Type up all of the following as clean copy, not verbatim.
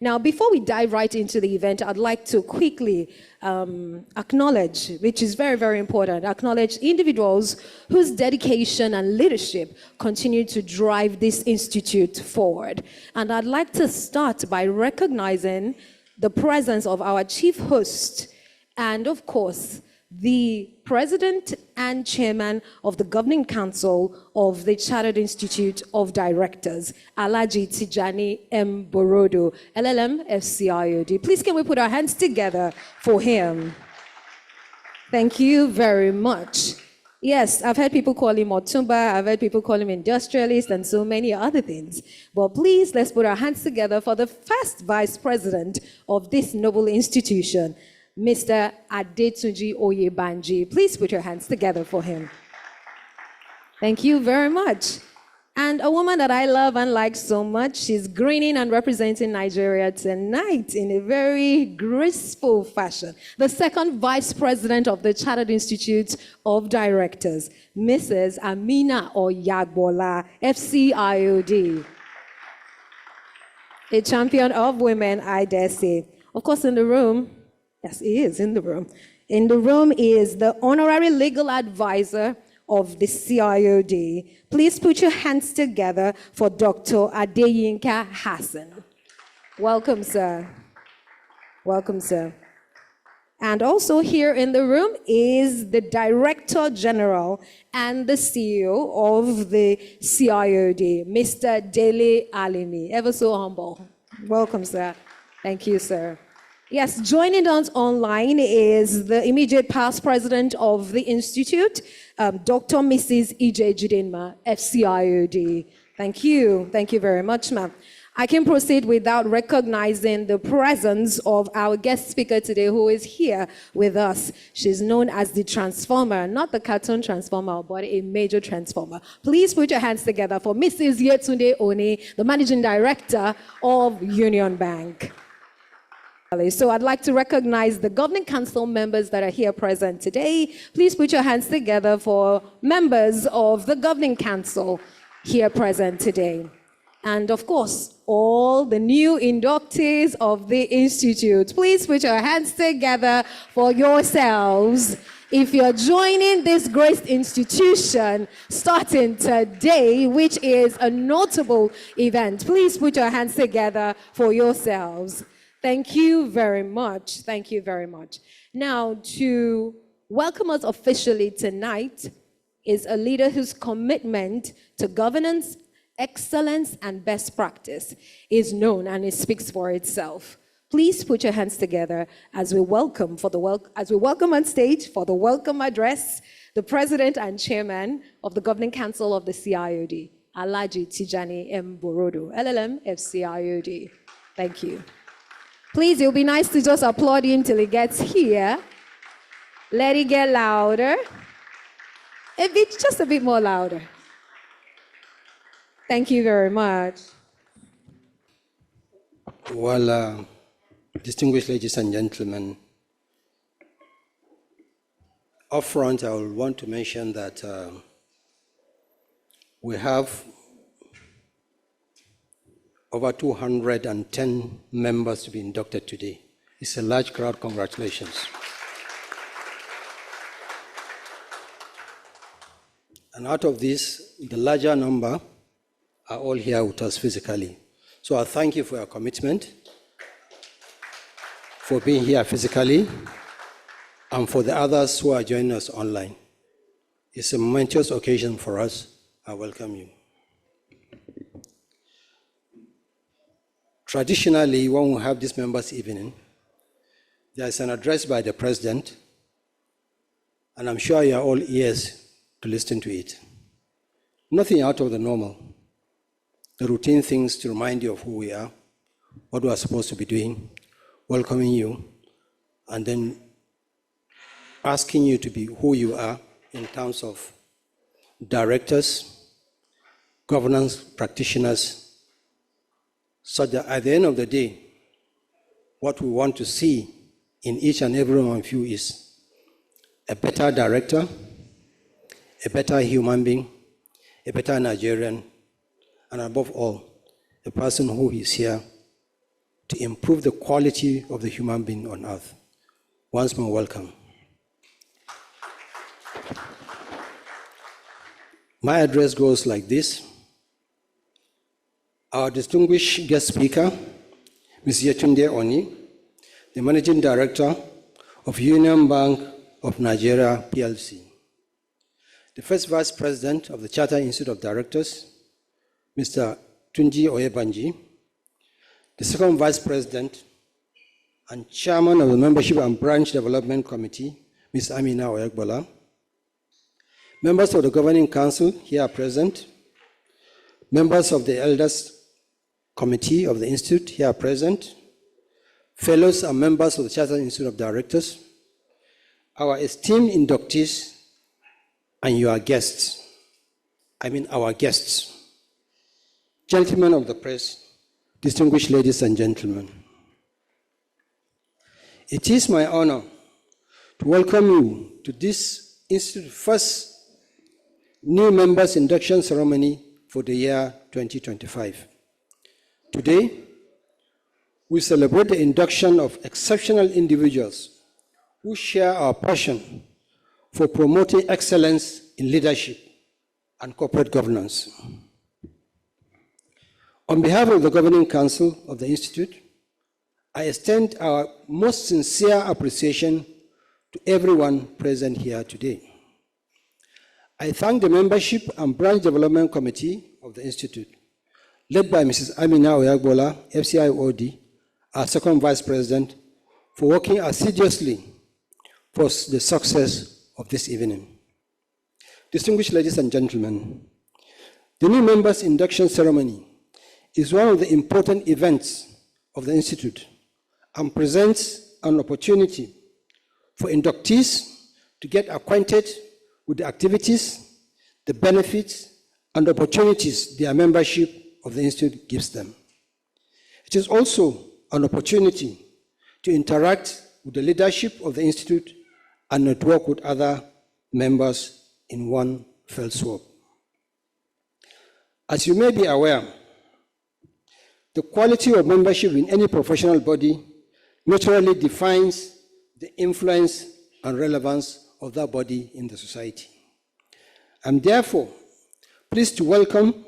Now, before we dive right into the event, I'd like to quickly acknowledge, which is very, very important, acknowledge individuals whose dedication and leadership continue to drive this institute forward. And I'd like to start by recognizing the presence of our chief host and, of course, the President and Chairman of the Governing Council of the CIoD Institute of Directors, Alhaji Tijani M. Borodo, LLM FCIoD. Please can we put our hands together for him? Thank you very much. Yes, I've heard people call him Otumba, I've heard people call him industrialist, and so many other things. But please, let's put our hands together for the first Vice President of this noble institution, Mr. Adetunji Oyebanji. Please put your hands together for him. Thank you very much. And a woman that I love and like so much, she's grinning and representing Nigeria tonight in a very graceful fashion. The second Vice President of the CIoD Institute of Directors, Mrs. Amina Oyagbola, FCIoD. A champion of women, I dare say. Of course, in the room, yes, he is in the room. In the room is the Honorary Legal Advisor of the CIoD. Please put your hands together for Dr. Adeyinka Hassan. Welcome, sir. Welcome, sir. And also here in the room is the Director General and the CEO of the CIoD, Mr. Dele Alimi. Ever so humble. Welcome, sir. Thank you, sir. Yes, joining us online is the immediate past president of the Institute, Dr. Mrs. Ije Jidenma, FCIoD. Thank you. Thank you very much, ma'am. I can proceed without recognizing the presence of our guest speaker today who is here with us. She's known as the Transformer, not the cartoon Transformer, but a major transformer. Please put your hands together for Mrs. Yetunde Oni, the Managing Director of Union Bank. So I'd like to recognize the Governing Council members that are here present today. Please put your hands together for members of the Governing Council here present today. And of course, all the new inductees of the Institute. Please put your hands together for yourselves. If you're joining this great institution starting today, which is a notable event, please put your hands together for yourselves. Thank you very much. Thank you very much. Now, to welcome us officially tonight is a leader whose commitment to governance, excellence, and best practice is known, and it speaks for itself. Please put your hands together as we welcome on stage for the welcome address, the President and Chairman of the Governing Council of the CIoD, Alhaji Tijani M. Borodo, LLM FCIoD. Thank you. Please, it would be nice to just applaud him till he gets here. Let it get louder. Just a bit more louder. Thank you very much. Well, distinguished ladies and gentlemen, up front, I will want to mention that we have over 210 members to be inducted today. It's a large crowd. Congratulations. And out of this, the larger number are all here with us physically. So I thank you for your commitment, for being here physically, and for the others who are joining us online. It's a momentous occasion for us. I welcome you. Traditionally, when we have this members' evening, there is an address by the President, and I'm sure you are all ears to listen to it. Nothing out of the normal. The routine things to remind you of who we are, what we are supposed to be doing, welcoming you, and then asking you to be who you are in terms of directors, governance practitioners, so that at the end of the day, what we want to see in each and every one of you is a better director, a better human being, a better Nigerian, and above all, a person who is here to improve the quality of the human being on earth. Once more, welcome. My address goes like this. Our distinguished guest speaker, Ms. Yetunde Oni, the Managing Director of Union Bank of Nigeria, PLC. The first Vice President of the Chartered Institute of Directors, Mr. Tunji Oyebanji. The second Vice President and Chairman of the Membership and Branch Development Committee, Ms. Amina Oyegbola. Members of the Governing Council here present. Members of the Elders Committee of the Institute here present. Fellows and members of the Chartered Institute of Directors. Our esteemed inductees and your guests. Our guests. Gentlemen of the press, distinguished ladies and gentlemen. It is my honor to welcome you to this Institute's first new members induction ceremony for the year 2025. Today, we celebrate the induction of exceptional individuals who share our passion for promoting excellence in leadership and corporate governance. On behalf of the Governing Council of the Institute, I extend our most sincere appreciation to everyone present here today. I thank the Membership and Branch Development Committee of the Institute, led by Mrs. Amina Oyegbola, FCIoD, our second Vice President, for working assiduously for the success of this evening. Distinguished ladies and gentlemen, the new members induction ceremony is one of the important events of the Institute and presents an opportunity for inductees to get acquainted with the activities, the benefits, and opportunities their membership of the Institute gives them. It is also an opportunity to interact with the leadership of the Institute and network with other members in one fell swoop. As you may be aware, the quality of membership in any professional body naturally defines the influence and relevance of that body in the society. I'm therefore pleased to welcome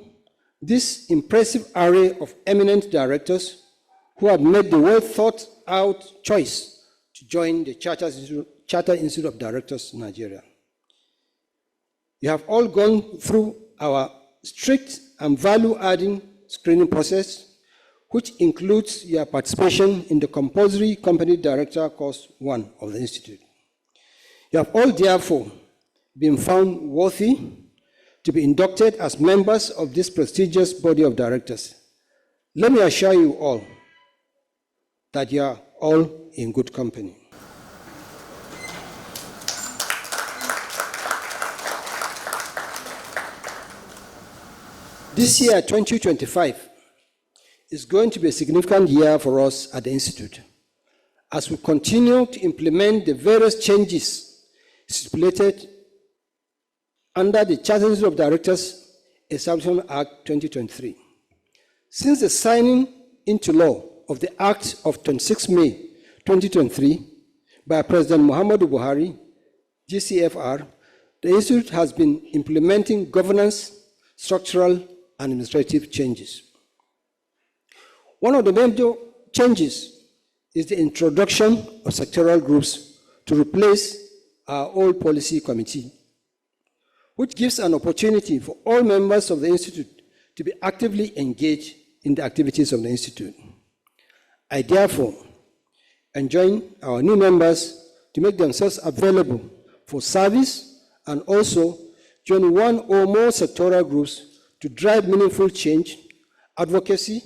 this impressive array of eminent directors who have made the well-thought-out choice to join the Chartered Institute of Directors Nigeria. You have all gone through our strict and value-adding screening process, which includes your participation in the compulsory company director course 1 of the Institute. You have all therefore been found worthy to be inducted as members of this prestigious body of directors. Let me assure you all that you are all in good company. This year, 2025, is going to be a significant year for us at the Institute as we continue to implement the various changes stipulated under the Chartered Institute of Directors Establishment Act 2023. Since the signing into law of the Act of 26 May 2023 by President Muhammadu Buhari, GCFR, the Institute has been implementing governance, structural, and administrative changes. One of the major changes is the introduction of sectoral groups to replace our old policy committee, which gives an opportunity for all members of the Institute to be actively engaged in the activities of the Institute. I therefore enjoin our new members to make themselves available for service and also join one or more sectoral groups to drive meaningful change, advocacy,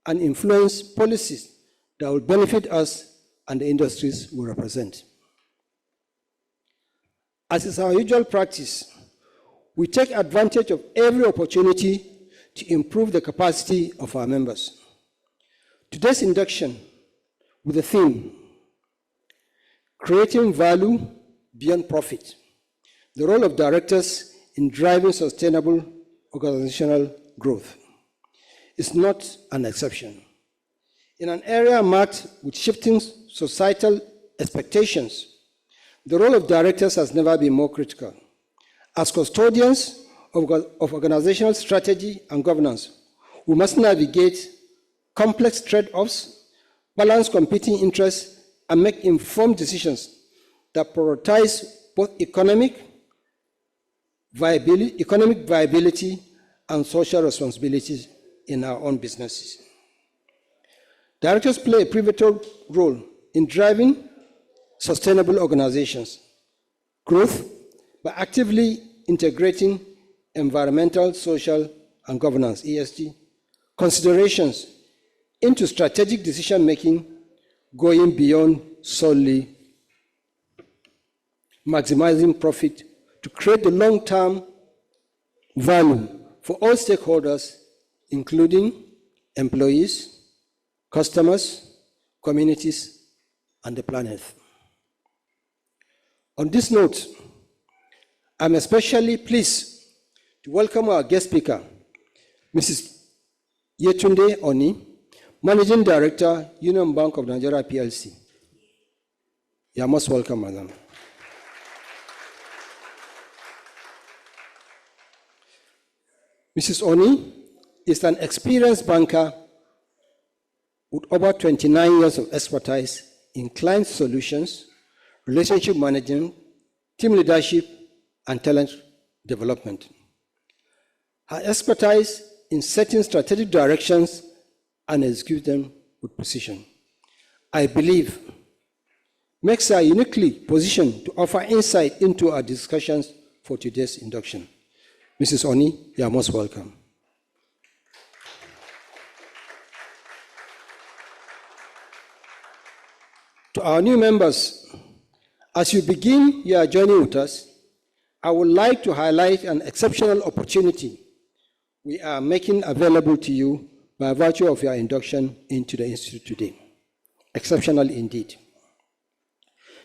and influence policies that will benefit us and the industries we represent. As is our usual practice, we take advantage of every opportunity to improve the capacity of our members. Today's induction with the theme, Creating Value Beyond Profit, the role of directors in driving sustainable organizational growth, is not an exception. In an area marked with shifting societal expectations, the role of directors has never been more critical. As custodians of organizational strategy and governance, we must navigate complex trade-offs, balance competing interests, and make informed decisions that prioritize both economic viability and social responsibilities in our own businesses. Directors play a pivotal role in driving sustainable organizations growth by actively integrating environmental, social, and governance, ESG, considerations into strategic decision-making, going beyond solely maximizing profit to create the long-term value for all stakeholders, including employees, customers, communities, and the planet. On this note, I'm especially pleased to welcome our guest speaker, Mrs. Yetunde Oni, Managing Director, Union Bank of Nigeria PLC. You are most welcome, madam. Mrs. Oni is an experienced banker with over 29 years of expertise in client solutions, relationship management, team leadership, and talent development. Her expertise in setting strategic directions and executing them with precision, I believe, makes her uniquely positioned to offer insight into our discussions for today's induction. Mrs. Oni, you are most welcome. To our new members, as you begin your journey with us, I would like to highlight an exceptional opportunity we are making available to you by virtue of your induction into the Institute today. Exceptional indeed.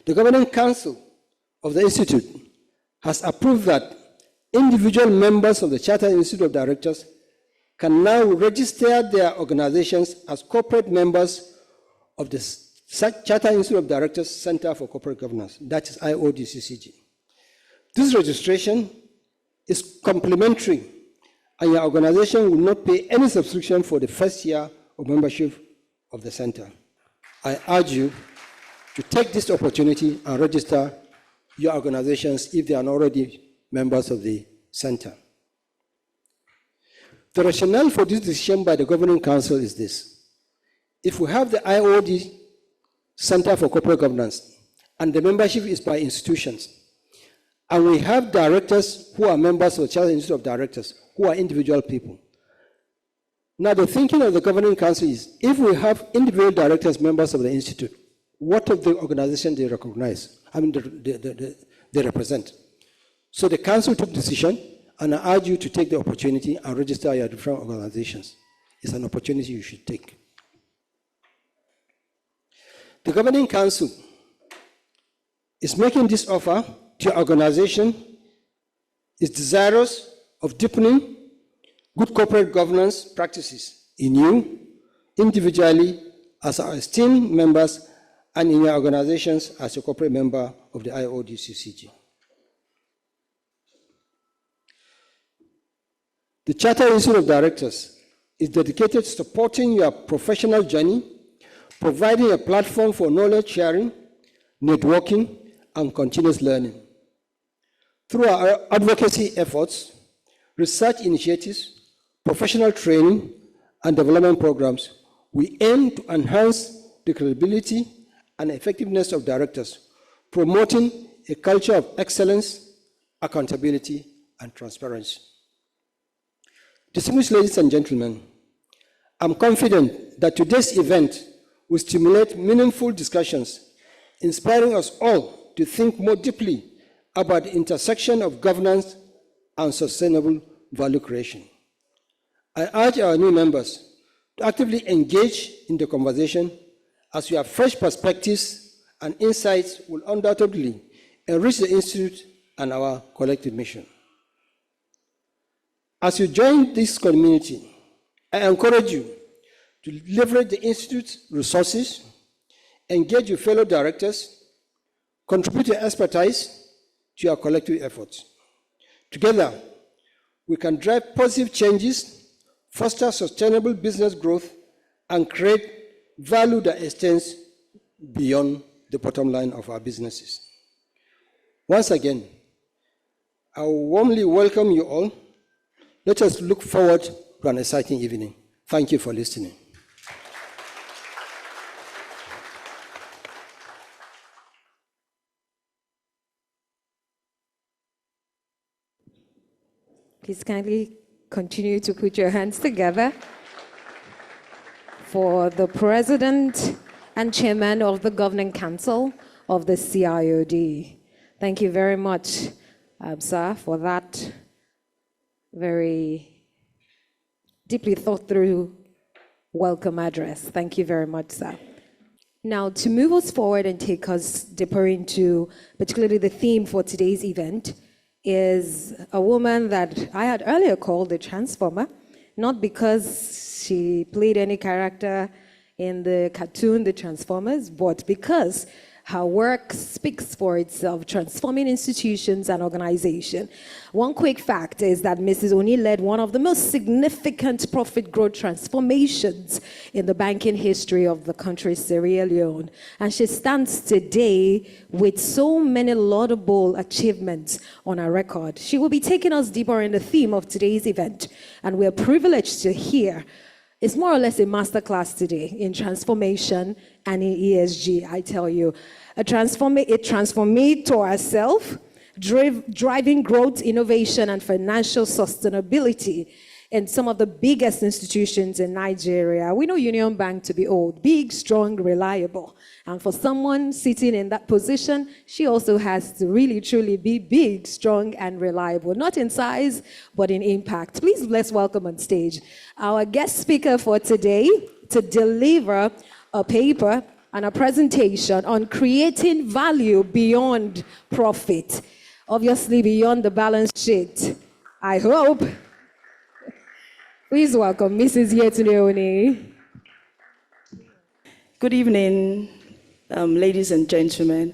The Governing Council of the Institute has approved that individual members of the Chartered Institute of Directors can now register their organizations as corporate members of the Chartered Institute of Directors Center for Corporate Governance, that is CIoD CCG. This registration is complimentary, and your organization will not pay any subscription for the first year of membership of the center. I urge you to take this opportunity and register your organizations if they are not already members of the center. The rationale for this decision by the Governing Council is this. If we have the CIoD Center for Corporate Governance, and the membership is by institutions, and we have directors who are members of the Chartered Institute of Directors, who are individual people. Now, the thinking of the Governing Council is, if we have individual directors, members of the Institute, what of the organization they recognize, they represent? So the Council took decision, and I urge you to take the opportunity and register your different organizations. It's an opportunity you should take. The Governing Council is making this offer to your organization, is desirous of deepening good corporate governance practices in you, individually, as our esteemed members, and in your organizations as a corporate member of the CIoD CCG. The Chartered Institute of Directors is dedicated to supporting your professional journey, providing a platform for knowledge sharing, networking, and continuous learning. Through our advocacy efforts, research initiatives, professional training, and development programs, we aim to enhance the credibility and effectiveness of directors, promoting a culture of excellence, accountability, and transparency. Distinguished ladies and gentlemen, I'm confident that today's event will stimulate meaningful discussions, inspiring us all to think more deeply about the intersection of governance and sustainable value creation. I urge our new members to actively engage in the conversation, as your fresh perspectives and insights will undoubtedly enrich the Institute and our collective mission. As you join this community, I encourage you to leverage the Institute's resources, engage with fellow directors, contribute your expertise to your collective efforts. Together, we can drive positive changes, foster sustainable business growth, and create value that extends beyond the bottom line of our businesses. Once again, I warmly welcome you all. Let us look forward to an exciting evening. Thank you for listening. Please kindly continue to put your hands together for the President and Chairman of the Governing Council of the CIoD. Thank you very much, sir, for that very deeply thought through welcome address. Thank you very much, sir. Now, to move us forward and take us deeper into particularly the theme for today's event is a woman that I had earlier called the Transformer, not because she played any character in the cartoon, The Transformers, but because her work speaks for itself, transforming institutions and organizations. One quick fact is that Mrs. Oni led one of the most significant profit growth transformations in the banking history of the country, Sierra Leone. And she stands today with so many laudable achievements on her record. She will be taking us deeper in the theme of today's event, and we're privileged to hear. It's more or less a masterclass today in transformation and in ESG, I tell you. A transformator herself, driving growth, innovation, and financial sustainability in some of the biggest institutions in Nigeria. We know Union Bank to be old, big, strong, reliable. And for someone sitting in that position, she also has to really, truly be big, strong, and reliable, not in size, but in impact. Please let's welcome on stage our guest speaker for today to deliver a paper and a presentation on creating value beyond profit, obviously beyond the balance sheet. I hope. Please welcome Mrs. Yetunde Oni. Good evening, ladies and gentlemen.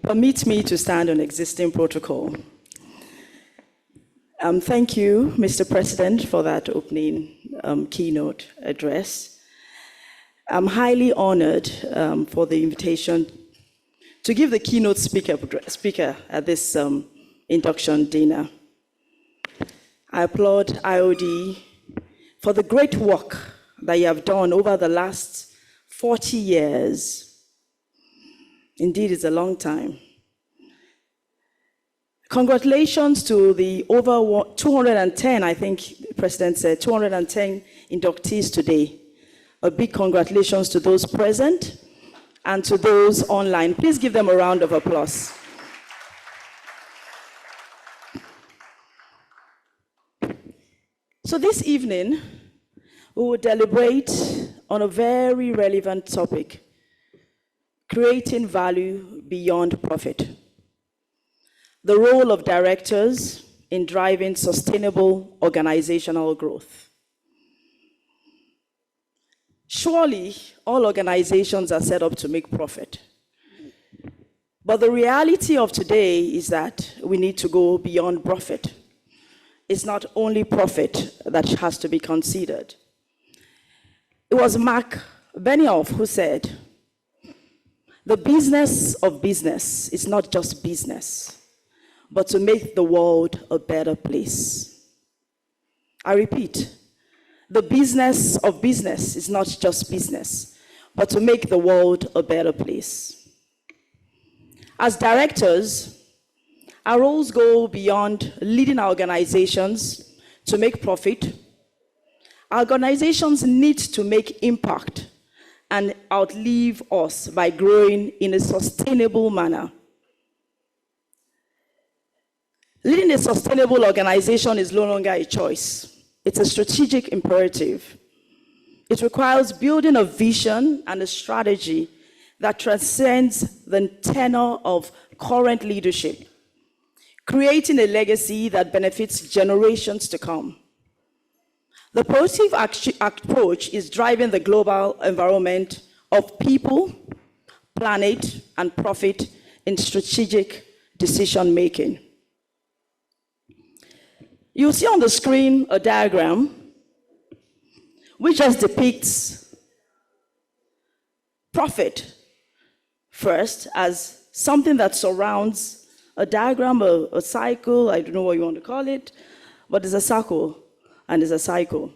Permit me to stand on existing protocol. Thank you, Mr. President, for that opening keynote address. I'm highly honored for the invitation to give the keynote speaker at this induction dinner. I applaud CIoD for the great work that you have done over the last 40 years. Indeed, it's a long time. Congratulations to the over 210, I think the President said, 210 inductees today. A big congratulations to those present and to those online. Please give them a round of applause. So this evening, we will deliberate on a very relevant topic, creating value beyond profit. The role of directors in driving sustainable organizational growth. Surely, all organizations are set up to make profit. But the reality of today is that we need to go beyond profit. It's not only profit that has to be considered. It was Mark Benioff who said, the business of business is not just business, but to make the world a better place. I repeat, the business of business is not just business, but to make the world a better place. As directors, our roles go beyond leading our organizations to make profit. Our organizations need to make impact and outlive us by growing in a sustainable manner. Leading a sustainable organization is no longer a choice. It's a strategic imperative. It requires building a vision and a strategy that transcends the tenure of current leadership, creating a legacy that benefits generations to come. The positive approach is driving the global environment of people, planet, and profit in strategic decision making. You'll see on the screen a diagram which just depicts profit first as something that surrounds a diagram, a cycle, I don't know what you want to call it, but it's a circle and it's a cycle.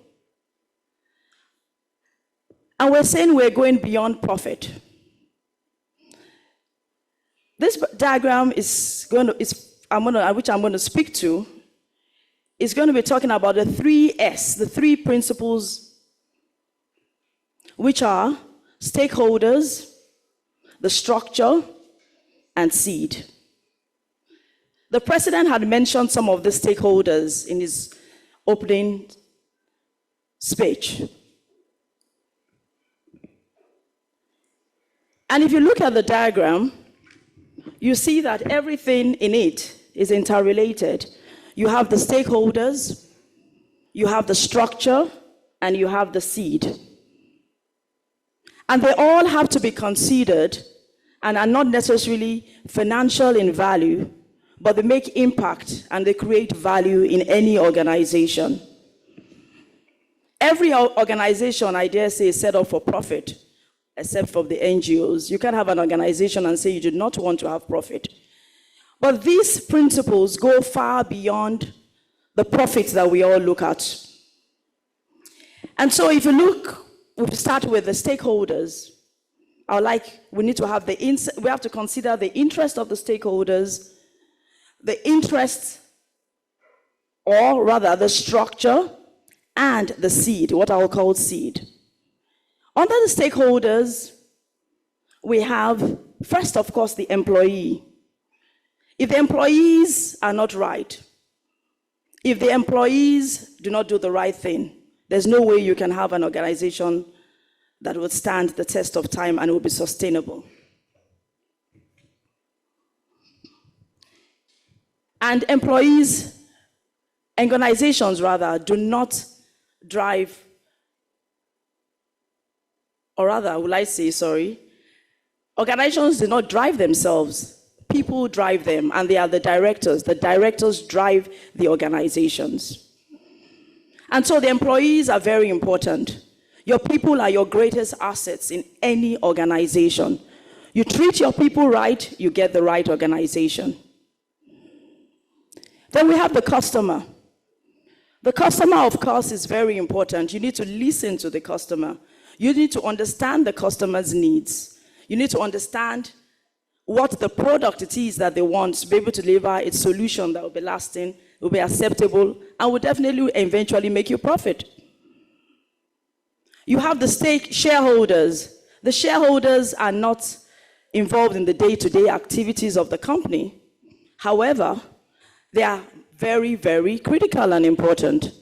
And we're saying we're going beyond profit. This diagram which I'm going to speak to, is going to be talking about the 3S, the 3 principles, which are stakeholders, the structure, and seed. The president had mentioned some of the stakeholders in his opening speech. And if you look at the diagram, you see that everything in it is interrelated. You have the stakeholders, you have the structure, and you have the seed. And they all have to be considered and are not necessarily financial in value, but they make impact and they create value in any organization. Every organization, I dare say, is set up for profit, except for the NGOs. You can't have an organization and say you do not want to have profit. But these principles go far beyond the profits that we all look at. And so if you look, we start with the stakeholders. We have to consider the interest of the stakeholders, the interest, or rather the structure, and the seed, what I will call seed. Under the stakeholders, we have, first, of course, the employee. If the employees are not right, if the employees do not do the right thing, there's no way you can have an organization that would stand the test of time and will be sustainable. And organizations rather, do not drive, or rather, organizations do not drive themselves. People drive them, and they are the directors. The directors drive the organizations. And so the employees are very important. Your people are your greatest assets in any organization. You treat your people right, you get the right organization. Then we have the customer. The customer, of course, is very important. You need to listen to the customer. You need to understand the customer's needs. You need to understand what the product it is that they want to be able to deliver a solution that will be lasting, will be acceptable, and will definitely eventually make you profit. You have the shareholders. The shareholders are not involved in the day-to-day activities of the company. However, they are very, very critical and important.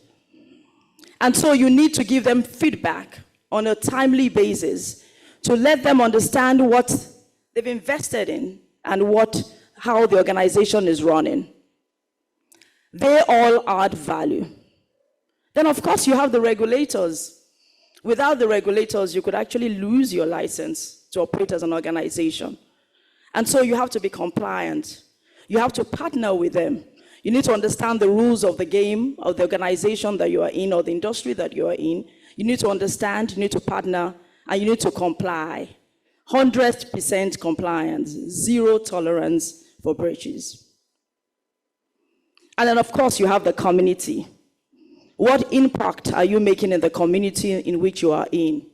And so you need to give them feedback on a timely basis to let them understand what they've invested in and how the organization is running. They all add value. Then, of course, you have the regulators. Without the regulators, you could actually lose your license to operate as an organization. And so you have to be compliant. You have to partner with them. You need to understand the rules of the game, of the organization that you are in, or the industry that you are in. You need to understand, you need to partner, and you need to comply. 100% compliance, 0 tolerance for breaches. And then, of course, you have the community. What impact are you making in the community in which you are in?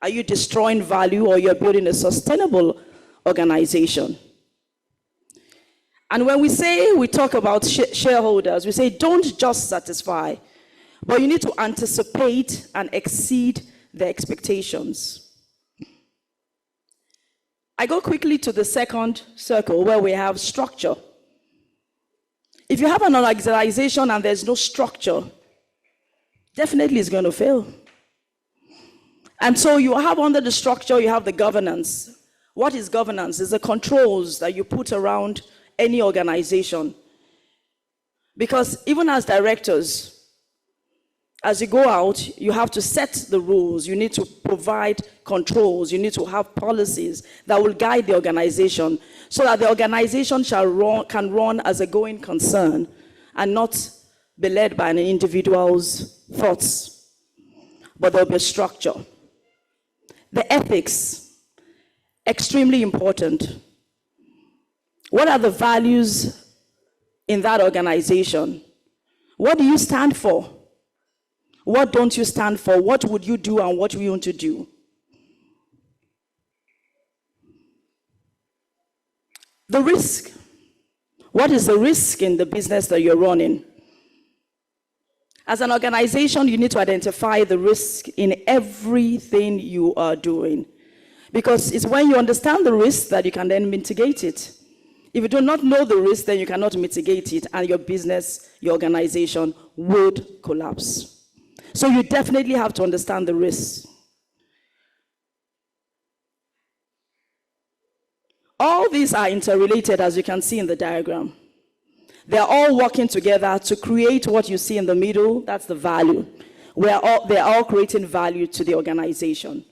Are you destroying value, or you're building a sustainable organization? And when we talk about shareholders, we say don't just satisfy, but you need to anticipate and exceed their expectations. I go quickly to the second circle where we have structure. If you have an organization and there's no structure, definitely it's going to fail. And so you have under the structure, you have the governance. What is governance? It's the controls that you put around any organization. Because even as directors, As you go out, you have to set the rules. You need to provide controls. You need to have policies that will guide the organization so that the organization can run as a going concern and not be led by an individual's thoughts. But there'll be a structure. The ethics, extremely important. What are the values in that organization? What do you stand for? What don't you stand for? What would you do and what we want to do? The risk. What is the risk in the business that you're running? As an organization, you need to identify the risk in everything you are doing. Because it's when you understand the risk that you can then mitigate it. If you do not know the risk, then you cannot mitigate it, and your business, your organization would collapse. So you definitely have to understand the risks. All these are interrelated, as you can see in the diagram. They're all working together to create what you see in the middle. That's the value. They're all creating value to the organization.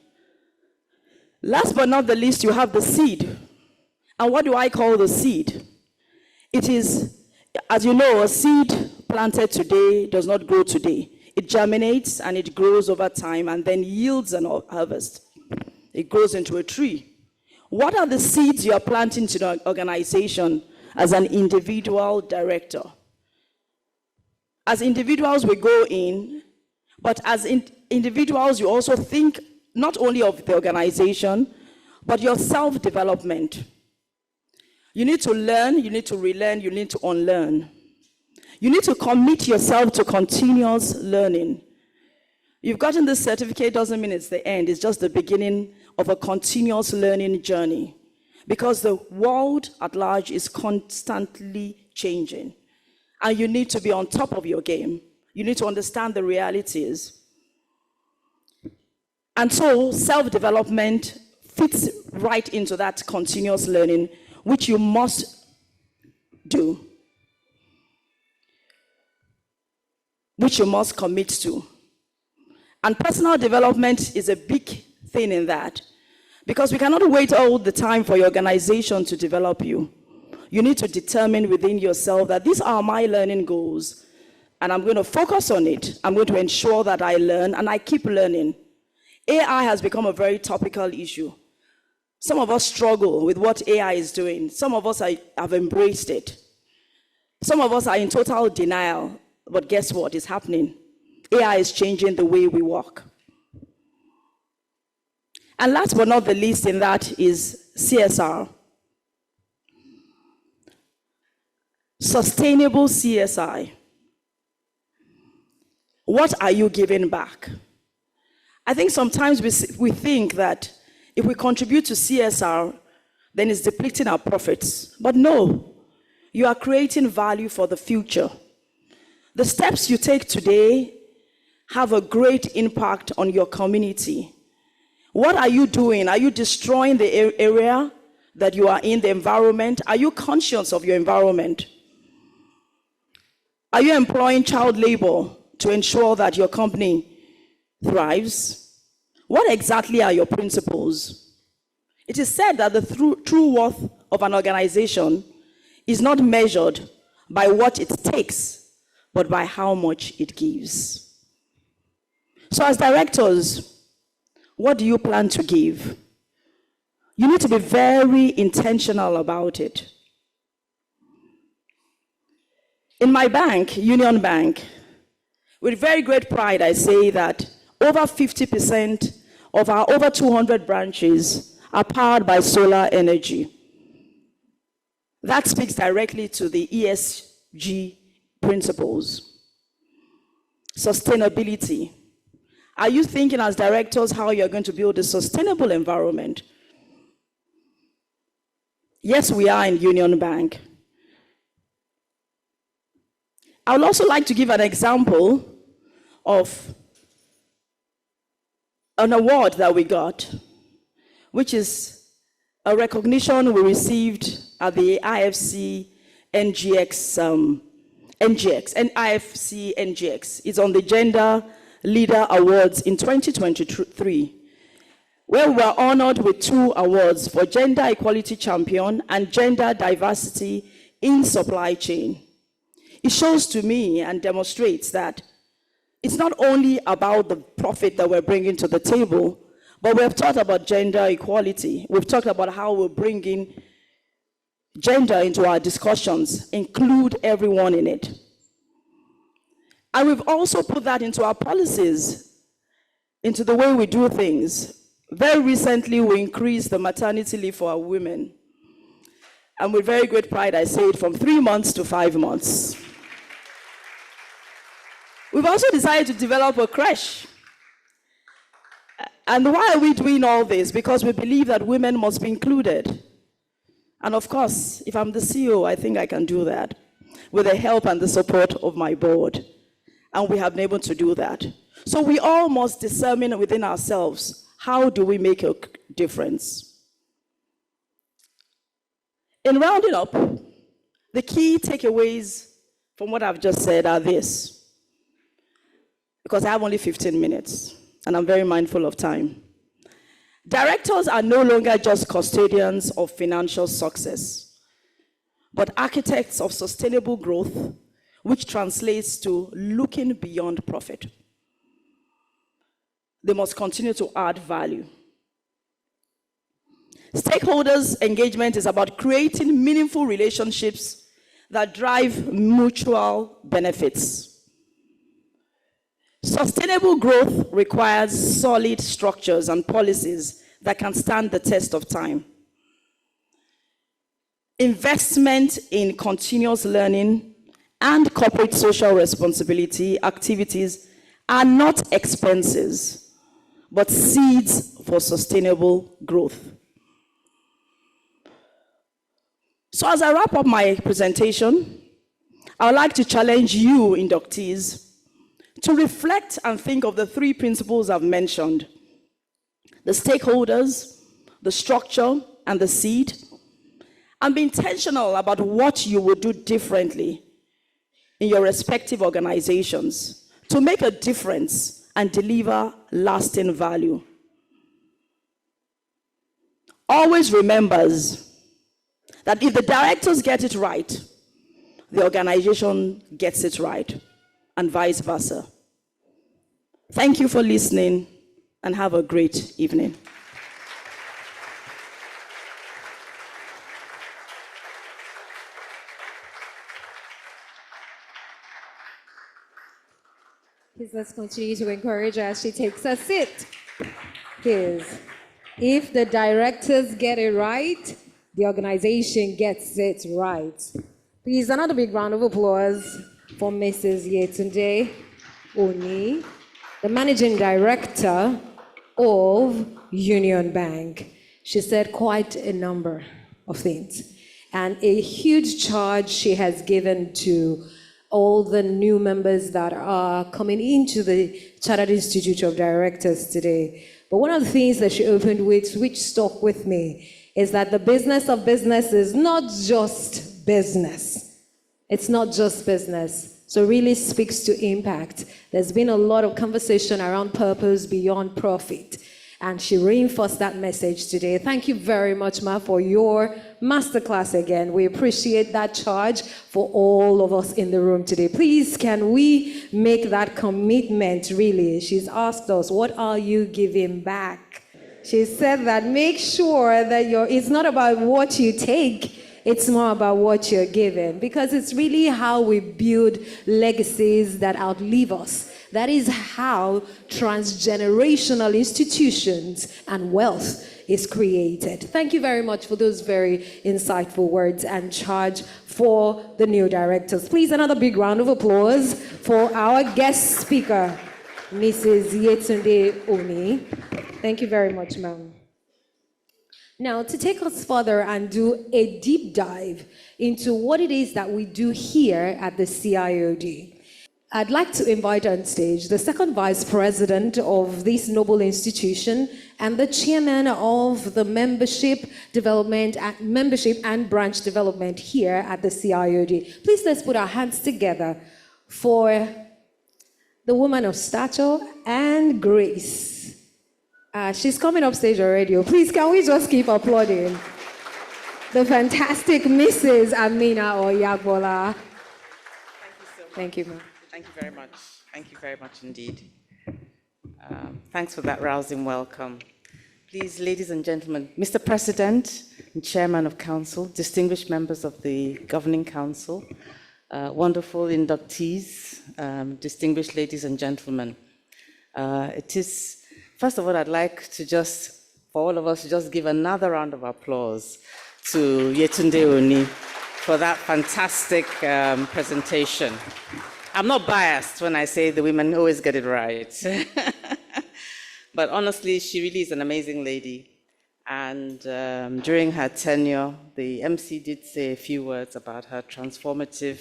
Last but not the least, you have the seed. And what do I call the seed? It is, as you know, a seed planted today does not grow today. It germinates and it grows over time and then yields an harvest. It grows into a tree. What are the seeds you are planting to the organization as an individual director? As individuals, we go in, but as individuals, you also think not only of the organization, but your self-development. You need to learn, you need to relearn, you need to unlearn. You need to commit yourself to continuous learning. You've gotten this certificate doesn't mean it's the end, it's just the beginning of a continuous learning journey. Because the world at large is constantly changing. And you need to be on top of your game. You need to understand the realities. And so self-development fits right into that continuous learning, which you must do, which you must commit to. And personal development is a big thing in that, because we cannot wait all the time for your organization to develop you. You need to determine within yourself that these are my learning goals, and I'm going to focus on it. I'm going to ensure that I learn, and I keep learning. AI has become a very topical issue. Some of us struggle with what AI is doing. Some of us have embraced it. Some of us are in total denial, but guess what is happening? AI is changing the way we work. And last but not the least in that is CSR. Sustainable CSI. What are you giving back? I think sometimes we think that if we contribute to CSR, then it's depleting our profits. But no, you are creating value for the future. The steps you take today have a great impact on your community. What are you doing? Are you destroying the area that you are in, the environment? Are you conscious of your environment? Are you employing child labor to ensure that your company thrives? What exactly are your principles? It is said that the true worth of an organization is not measured by what it takes, but by how much it gives. So as directors, what do you plan to give? You need to be very intentional about it. In my bank, Union Bank, with very great pride, I say that over 50% of our over 200 branches are powered by solar energy. That speaks directly to the ESG principles. Sustainability. Are you thinking as directors how you're going to build a sustainable environment? Yes, we are in Union Bank. I would also like to give an example of an award that we got, which is a recognition we received at the IFC NGX NGX, and IFC NGX is on the Gender Leader Awards in 2023, where we were honored with 2 awards for Gender Equality Champion and Gender Diversity in Supply Chain. It shows to me and demonstrates that it's not only about the profit that we're bringing to the table, but we have talked about gender equality. We've talked about how we're bringing gender into our discussions, include everyone in it. And we've also put that into our policies, into the way we do things. Very recently, we increased the maternity leave for our women. And with very great pride, I say it, from 3 months to 5 months. We've also decided to develop a creche. And why are we doing all this? Because we believe that women must be included. And of course, if I'm the CEO, I think I can do that with the help and the support of my board. And we have been able to do that. So we all must determine within ourselves, how do we make a difference? In rounding up, the key takeaways from what I've just said are this, because I have only 15 minutes, and I'm very mindful of time. Directors are no longer just custodians of financial success, but architects of sustainable growth, which translates to looking beyond profit. They must continue to add value. Stakeholders' engagement is about creating meaningful relationships that drive mutual benefits. Sustainable growth requires solid structures and policies that can stand the test of time. Investment in continuous learning and corporate social responsibility activities are not expenses, but seeds for sustainable growth. So as I wrap up my presentation, I would like to challenge you, inductees, to reflect and think of the 3 principles I've mentioned: the stakeholders, the structure, and the seed, and be intentional about what you will do differently in your respective organizations to make a difference and deliver lasting value. Always remembers that if the directors get it right, the organization gets it right, and vice versa. Thank you for listening, and have a great evening. Please let's continue to encourage her as she takes a seat. Because if the directors get it right, the organization gets it right. Please, another big round of applause for Mrs. Yetunde Oni, the Managing Director of Union Bank. She said quite a number of things, and a huge charge she has given to all the new members that are coming into the Chartered Institute of Directors today. But one of the things that she opened with, which stuck with me, is that the business of business is not just business. It's not just business. So it really speaks to impact. There's been a lot of conversation around purpose beyond profit. And she reinforced that message today. Thank you very much, Ma, for your masterclass again. We appreciate that charge for all of us in the room today. Please, can we make that commitment, really? She's asked us, what are you giving back? She said that make sure that it's not about what you take, it's more about what you're given, because it's really how we build legacies that outlive us. That is how transgenerational institutions and wealth is created. Thank you very much for those very insightful words and charge for the new directors. Please, another big round of applause for our guest speaker, Mrs. Yetunde Oni. Thank you very much, ma'am. Now, to take us further and do a deep dive into what it is that we do here at the CIoD. I'd like to invite on stage the second vice president of this noble institution and the chairman of the membership and branch development here at the CIoD. Please let's put our hands together for the woman of stature and grace. She's coming up stage already. Please, can we just keep applauding the fantastic Mrs. Amina Oyagbola. Thank you so much. Thank you, ma'am. Thank you very much. Thank you very much indeed. Thanks for that rousing welcome. Please, ladies and gentlemen, Mr. President and Chairman of Council, distinguished members of the Governing Council, wonderful inductees, distinguished ladies and gentlemen. First of all, I'd like to for all of us, to just give another round of applause to Yetunde Oni for that fantastic presentation. I'm not biased when I say the women always get it right. But honestly, she really is an amazing lady. And during her tenure, the MC did say a few words about her transformative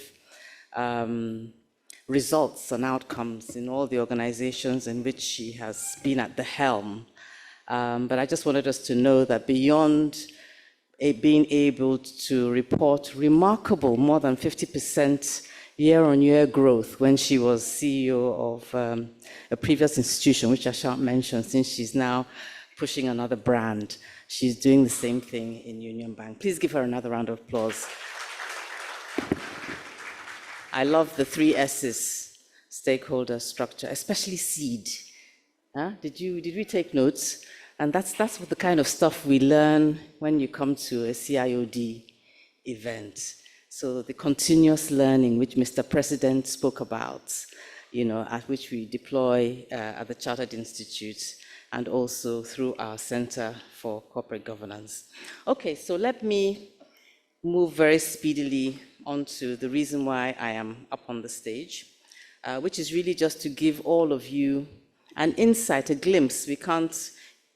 results and outcomes in all the organizations in which she has been at the helm. But I just wanted us to know that beyond being able to report remarkable, more than 50% year-on-year growth when she was CEO of a previous institution, which I shan't mention since she's now pushing another brand. She's doing the same thing in Union Bank. Please give her another round of applause. I love the 3 S's, stakeholder structure, especially seed. Did we take notes? And that's what the kind of stuff we learn when you come to a CIoD event. So the continuous learning, which Mr. President spoke about, at which we deploy at the Chartered Institute and also through our Center for Corporate Governance. Okay, so let me move very speedily onto the reason why I am up on the stage, which is really just to give all of you an insight, a glimpse. We can't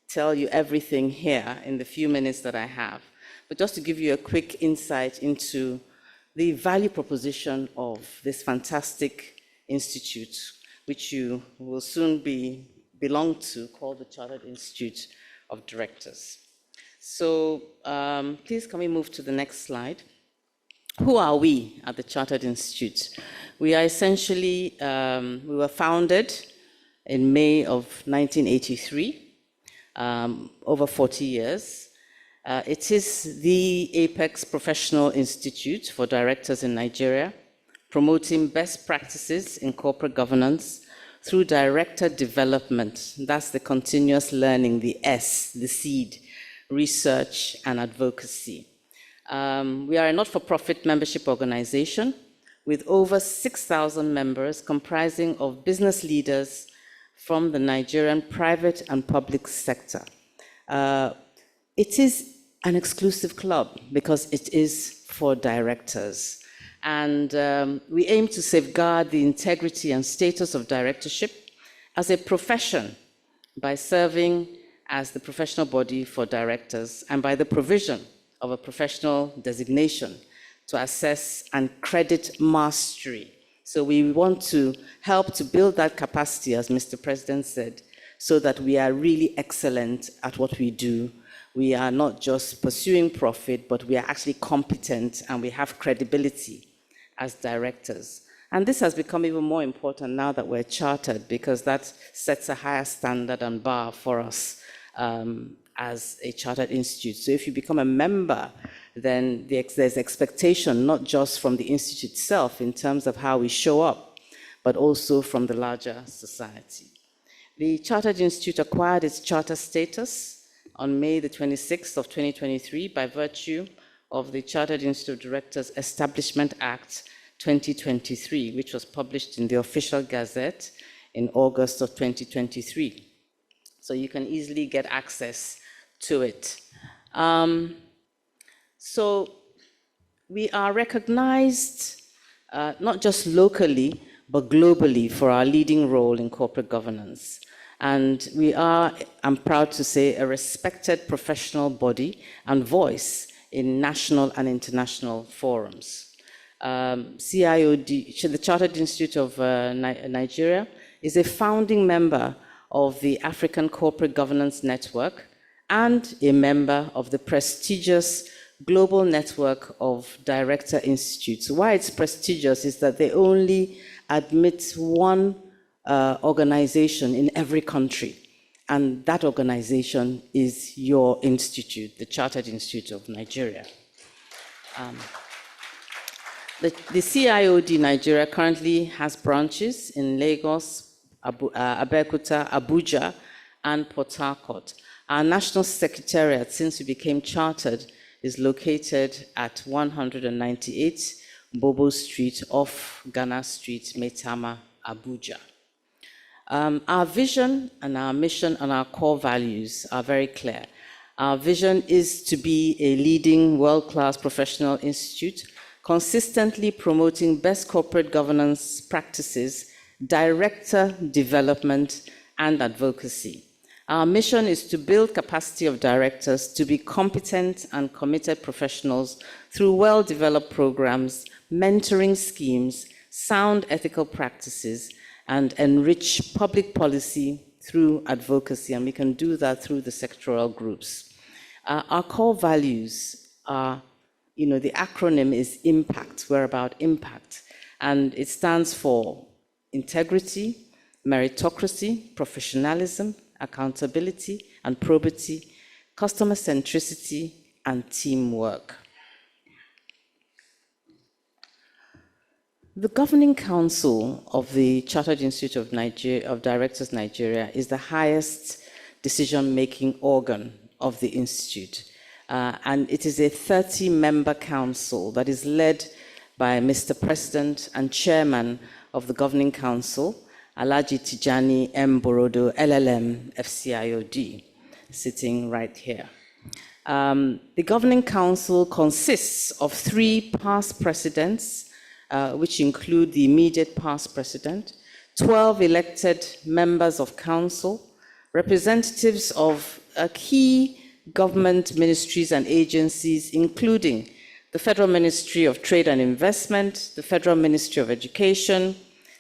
tell you everything here in the few minutes that I have, but just to give you a quick insight into the value proposition of this fantastic institute, which you will soon belong to, called the Chartered Institute of Directors. So please can we move to the next slide? Who are we at the Chartered Institute? We are essentially, we were founded in May of 1983, over 40 years. It is the apex professional institute for directors in Nigeria, promoting best practices in corporate governance through director development. That's the continuous learning, the S, the seed, research and advocacy. We are a not-for-profit membership organization with over 6,000 members comprising of business leaders from the Nigerian private and public sector. It is an exclusive club because it is for directors. And we aim to safeguard the integrity and status of directorship as a profession by serving as the professional body for directors and by the provision of a professional designation to assess and credit mastery. So we want to help to build that capacity, as Mr. President said, so that we are really excellent at what we do. We are not just pursuing profit, but we are actually competent and we have credibility as directors. And this has become even more important now that we're chartered, because that sets a higher standard and bar for us as a chartered institute. So if you become a member, then there's expectation not just from the institute itself in terms of how we show up, but also from the larger society. The Chartered Institute acquired its charter status on May the 26th of 2023 by virtue of the Chartered Institute of Directors Establishment Act 2023, which was published in the Official Gazette in August of 2023. So you can easily get access to it. So we are recognized not just locally, but globally for our leading role in corporate governance. And we are, I'm proud to say, a respected professional body and voice in national and international forums. CIoD, the Chartered Institute of Nigeria, is a founding member of the African Corporate Governance Network and a member of the prestigious Global Network of Director Institutes. Why it's prestigious is that they only admit one organization in every country, and that organization is your institute, the Chartered Institute of Nigeria. The CIoD Nigeria currently has branches in Lagos, Abeokuta, Abuja, and Port Harcourt. Our national secretariat, since we became chartered, is located at 198 Bobo Street off Ghana Street, Maitama, Abuja. Our vision and our mission and our core values are very clear. Our vision is to be a leading world-class professional institute, consistently promoting best corporate governance practices, director development, and advocacy. Our mission is to build capacity of directors to be competent and committed professionals through well-developed programs, mentoring schemes, sound ethical practices, and enrich public policy through advocacy, and we can do that through the sectoral groups. Our core values are, the acronym is IMPACT. We're about impact, and it stands for integrity, meritocracy, professionalism, accountability and probity, customer centricity, and teamwork. The Governing Council of the Chartered Institute of Directors Nigeria is the highest decision-making organ of the Institute. And it is a 30-member council that is led by Mr. President and Chairman of the Governing Council, Alhaji Tijani M. Borodo, LLM, FCIOD, sitting right here. The Governing Council consists of 3 past presidents, which include the immediate past president, 12 elected members of council, representatives of key government ministries and agencies, including the Federal Ministry of Trade and Investment, the Federal Ministry of Education,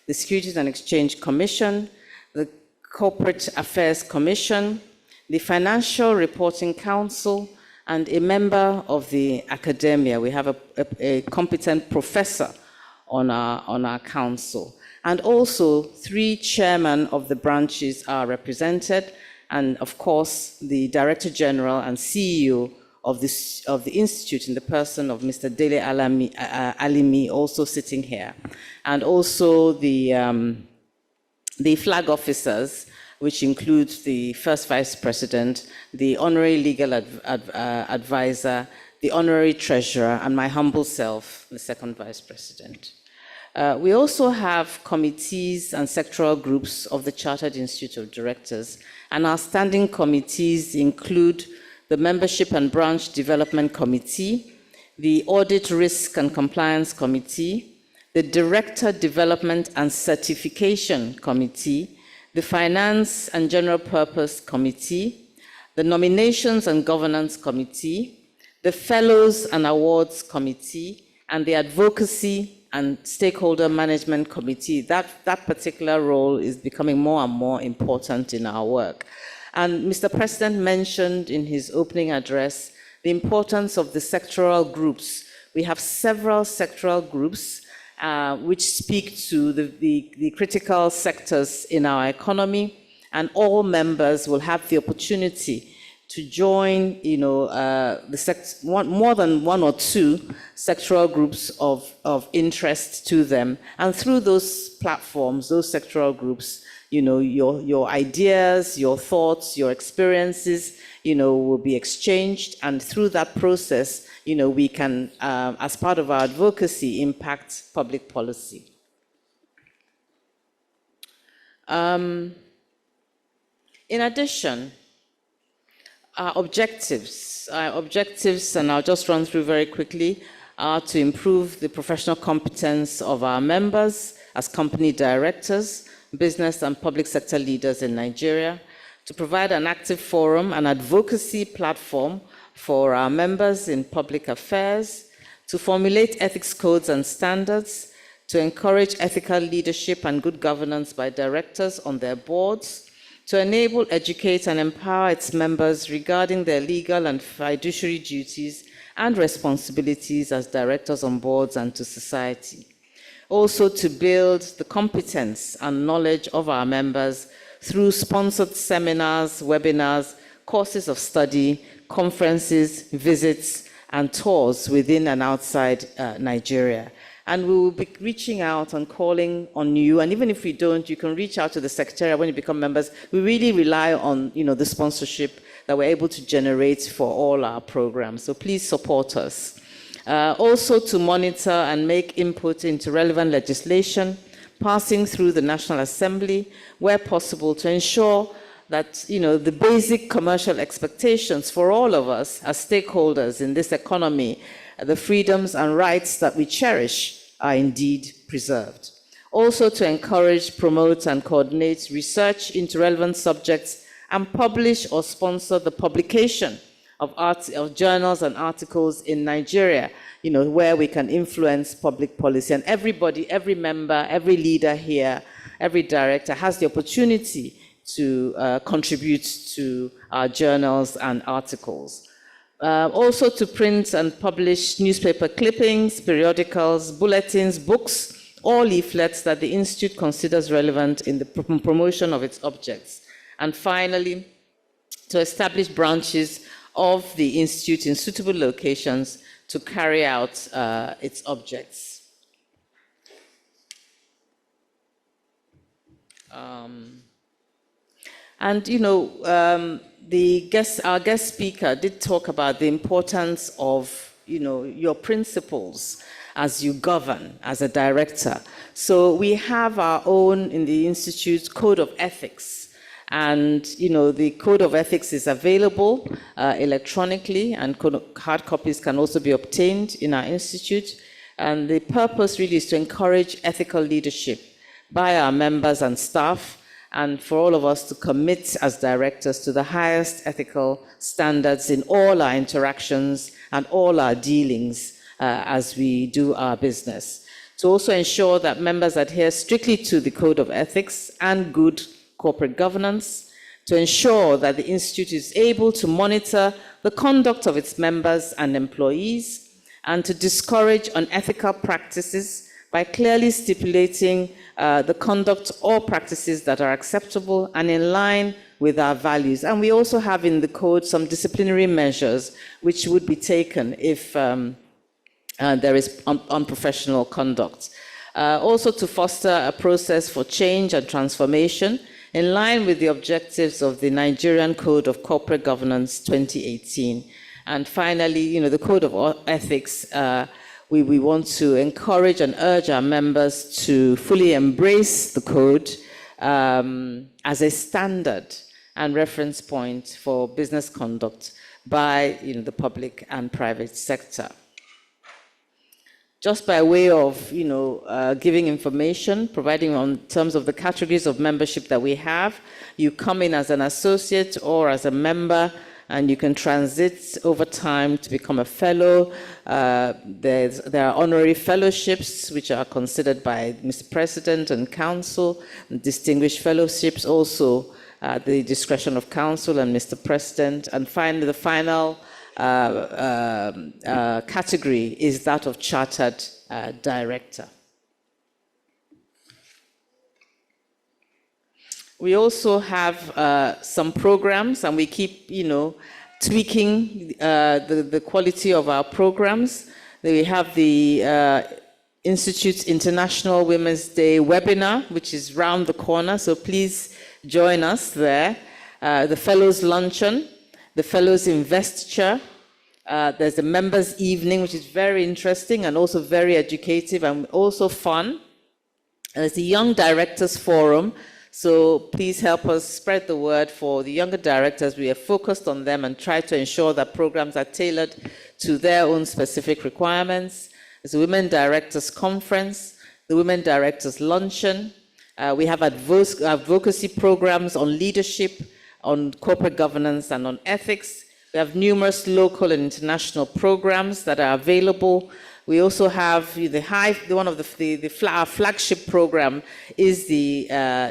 the Securities and Exchange Commission, the Corporate Affairs Commission, the Financial Reporting Council, and a member of the academia. We have a competent professor on our council. And also 3 chairmen of the branches are represented, and of course the Director General and CEO of the Institute in the person of Mr. Dele Alimi, also sitting here. And also the flag officers, which includes the first Vice President, the Honorary Legal Advisor, the Honorary Treasurer, and my humble self, the second Vice President. We also have committees and sectoral groups of the Chartered Institute of Directors, and our standing committees include the Membership and Branch Development Committee, the Audit, Risk and Compliance Committee, the Director Development and Certification Committee, the Finance and General Purpose Committee, the Nominations and Governance Committee, the Fellows and Awards Committee, and the Advocacy and Stakeholder Management Committee. That particular role is becoming more and more important in our work. And Mr. President mentioned in his opening address the importance of the sectoral groups. We have several sectoral groups which speak to the critical sectors in our economy, and all members will have the opportunity to join, more than 1 or 2 sectoral groups of interest to them. And through those platforms, those sectoral groups, your ideas, your thoughts, your experiences, will be exchanged. And through that process, we can, as part of our advocacy, impact public policy. In addition, our objectives, and I'll just run through very quickly, are to improve the professional competence of our members as company directors, business and public sector leaders in Nigeria, to provide an active forum and advocacy platform for our members in public affairs, to formulate ethics codes and standards, to encourage ethical leadership and good governance by directors on their boards, to enable, educate, and empower its members regarding their legal and fiduciary duties and responsibilities as directors on boards and to society. Also to build the competence and knowledge of our members through sponsored seminars, webinars, courses of study, conferences, visits, and tours within and outside Nigeria. And we will be reaching out and calling on you, and even if we don't, you can reach out to the Secretariat when you become members. We really rely on the sponsorship that we're able to generate for all our programs. So please support us. Also to monitor and make input into relevant legislation, passing through the National Assembly, where possible, to ensure that the basic commercial expectations for all of us as stakeholders in this economy, the freedoms and rights that we cherish, are indeed preserved. Also to encourage, promote, and coordinate research into relevant subjects and publish or sponsor the publication of journals and articles in Nigeria, where we can influence public policy. And everybody, every member, every leader here, every director has the opportunity to contribute to our journals and articles. Also to print and publish newspaper clippings, periodicals, bulletins, books, or leaflets that the Institute considers relevant in the promotion of its objects. And finally, to establish branches of the Institute in suitable locations to carry out its objects. Our guest speaker did talk about the importance of your principles as you govern as a director. So we have our own in the Institute Code of Ethics. And the Code of Ethics is available electronically, and hard copies can also be obtained in our institute. And the purpose really is to encourage ethical leadership by our members and staff, and for all of us to commit as directors to the highest ethical standards in all our interactions and all our dealings as we do our business. To also ensure that members adhere strictly to the Code of Ethics and good corporate governance, to ensure that the Institute is able to monitor the conduct of its members and employees, and to discourage unethical practices by clearly stipulating the conduct or practices that are acceptable and in line with our values. And we also have in the code some disciplinary measures which would be taken if there is unprofessional conduct. Also to foster a process for change and transformation in line with the objectives of the Nigerian Code of Corporate Governance 2018. And finally, the Code of Ethics, we want to encourage and urge our members to fully embrace the code as a standard and reference point for business conduct by the public and private sector. Just by way of, giving information, providing on terms of the categories of membership that we have, you come in as an associate or as a member, and you can transit over time to become a fellow. There are honorary fellowships, which are considered by Mr. President and Council, distinguished fellowships also at the discretion of Council and Mr. President. And finally, the final category is that of chartered director. We also have some programs, and we keep, tweaking the quality of our programs. We have the Institute's International Women's Day webinar, which is round the corner, so please join us there. The Fellows Luncheon, the Fellows Investiture. There's a Members Evening, which is very interesting and also very educative and also fun. And there's the Young Directors Forum. So please help us spread the word for the younger directors. We are focused on them and try to ensure that programs are tailored to their own specific requirements. There's the Women Directors Conference, the Women Directors Luncheon. We have advocacy programs on leadership, on corporate governance, and on ethics. We have numerous local and international programs that are available We also have one of our flagship program is the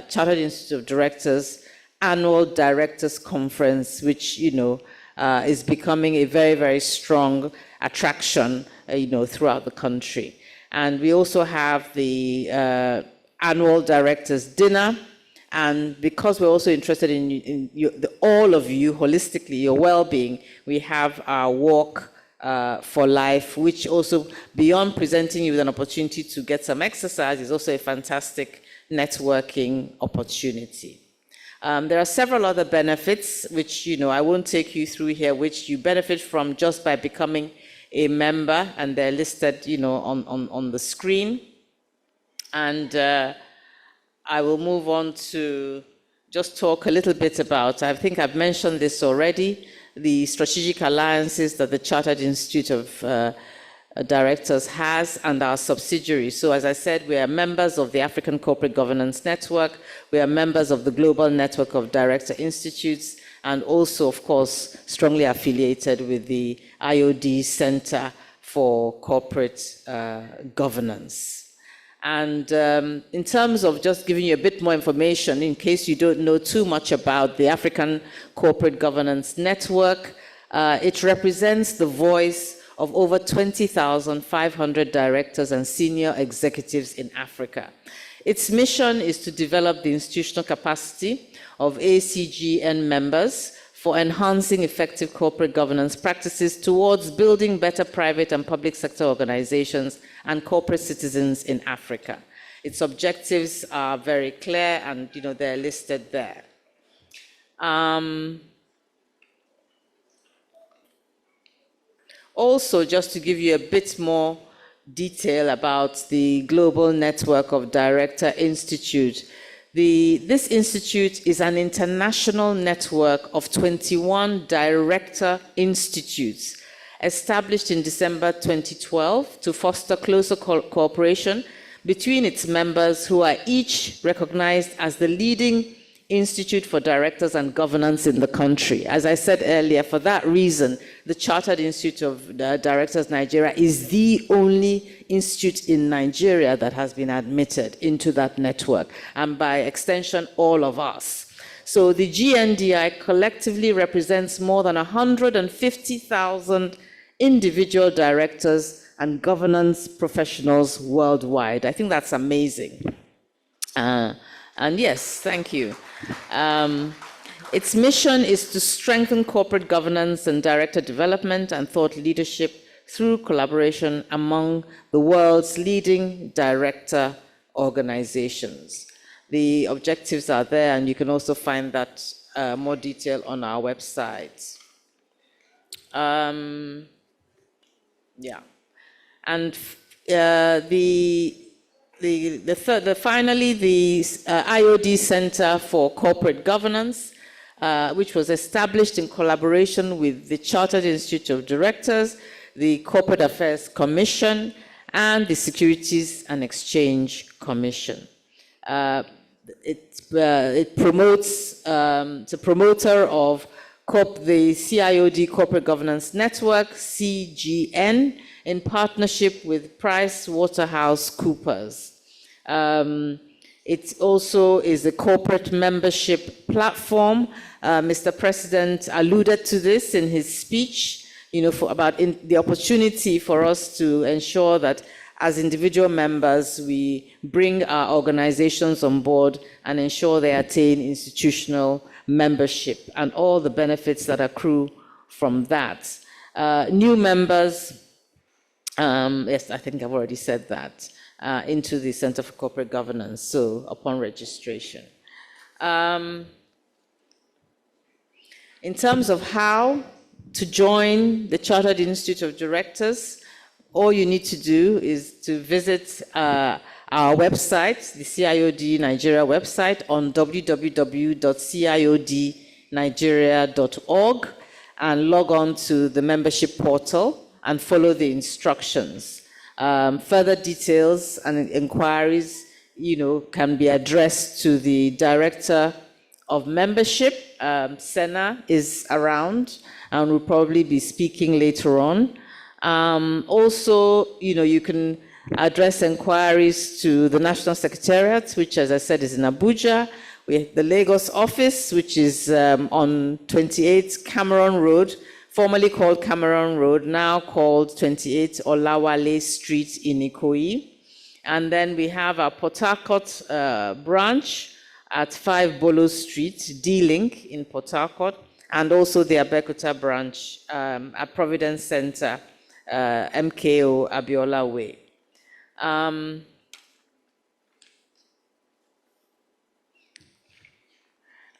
Chartered Institute of Directors Annual Directors Conference, which is becoming a very, very strong attraction throughout the country. And we also have the Annual Directors Dinner. And because we're also interested in all of you holistically, your well-being, we have our Walk for Life, which also, beyond presenting you with an opportunity to get some exercise, is also a fantastic networking opportunity. There are several other benefits, which I won't take you through here, which you benefit from just by becoming a member, and they're listed on the screen. And I will move on to just talk a little bit about, I think I've mentioned this already, the strategic alliances that the Chartered Institute of Directors has and our subsidiaries. So as I said, we are members of the African Corporate Governance Network, we are members of the Global Network of Director Institutes, and also, of course, strongly affiliated with the CIoD Center for Corporate Governance. And in terms of just giving you a bit more information, in case you don't know too much about the African Corporate Governance Network, it represents the voice of over 20,500 directors and senior executives in Africa. Its mission is to develop the institutional capacity of ACGN members for enhancing effective corporate governance practices towards building better private and public sector organizations and corporate citizens in Africa. Its objectives are very clear, and they're listed there. Also, just to give you a bit more detail about the Global Network of Director Institute, this institute is an international network of 21 director institutes established in December 2012 to foster closer cooperation between its members, who are each recognized as the leading institute for directors and governance in the country. As I said earlier, for that reason, the Chartered Institute of Directors Nigeria is the only institute in Nigeria that has been admitted into that network, and by extension, all of us. So the GNDI collectively represents more than 150,000 individual directors and governance professionals worldwide. I think that's amazing. And yes, thank you. Its mission is to strengthen corporate governance and director development and thought leadership through collaboration among the world's leading director organizations. The objectives are there, and you can also find that more detail on our website. Yeah, and finally, the CIoD Center for Corporate Governance, which was established in collaboration with the Chartered Institute of Directors, the Corporate Affairs Commission, and the Securities and Exchange Commission. It promotes, it's a promoter of the CIoD Corporate Governance Network, CGN, in partnership with PricewaterhouseCoopers. It also is a corporate membership platform. Mr. President alluded to this in his speech, about the opportunity for us to ensure that as individual members, we bring our organizations on board and ensure they attain institutional membership and all the benefits that accrue from that. New members, yes, I think I've already said that, into the Center for Corporate Governance, so upon registration. In terms of how to join the Chartered Institute of Directors, all you need to do is to visit our website, the CIoD Nigeria website, on www.ciodnigeria.org, and log on to the membership portal and follow the instructions. Further details and inquiries, can be addressed to the Director of Membership. Senna is around and will probably be speaking later on. Also, you can address inquiries to the National Secretariat, which, as I said, is in Abuja. We have the Lagos office, which is on 28 Cameron Road, formerly called Cameron Road, now called 28 Olawale Street in Ikoyi. And then we have our Port Harcourt branch at 5 Bolo Street, D-Link in Port Harcourt, and also the Abeokuta branch at Providence Center, MKO Abiola Way.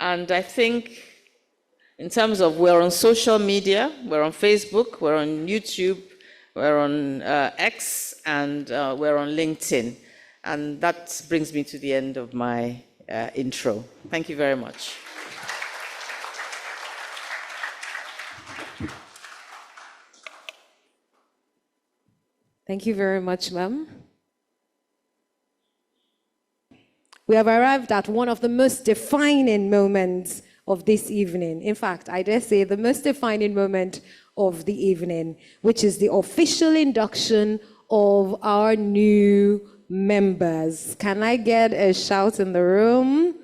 And I think in terms of, we're on social media, we're on Facebook, we're on YouTube, we're on X, and we're on LinkedIn. And that brings me to the end of my intro. Thank you very much. Thank you very much, ma'am. We have arrived at one of the most defining moments of this evening. In fact, I dare say the most defining moment of the evening, which is the official induction of our new members. Can I get a shout in the room?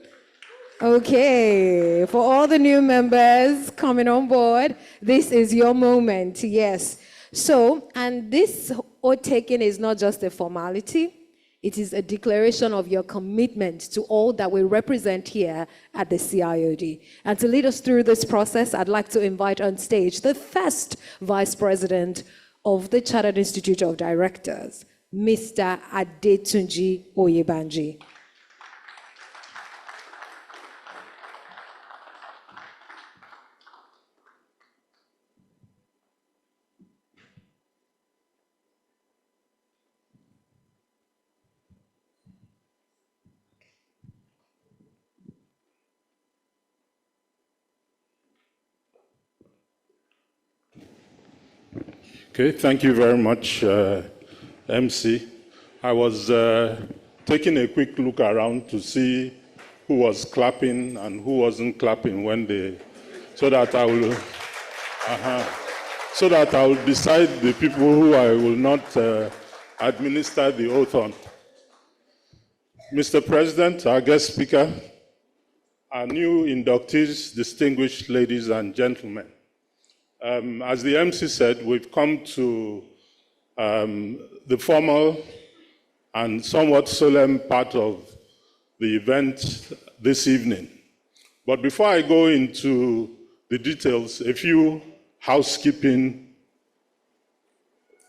Okay, for all the new members coming on board, this is your moment, yes. So, and this oath taking is not just a formality. It is a declaration of your commitment to all that we represent here at the CIoD. And to lead us through this process, I'd like to invite on stage the first Vice President of the Chartered Institute of Directors, Mr. Adetunji Oyebanji. Okay, thank you very much, MC. I was taking a quick look around to see who was clapping and who wasn't clapping when they, so that I will decide the people who I will not administer the oath on. Mr. President, our guest speaker, our new inductees, distinguished ladies and gentlemen. As the MC said, we've come to the formal and somewhat solemn part of the event this evening. But before I go into the details, a few housekeeping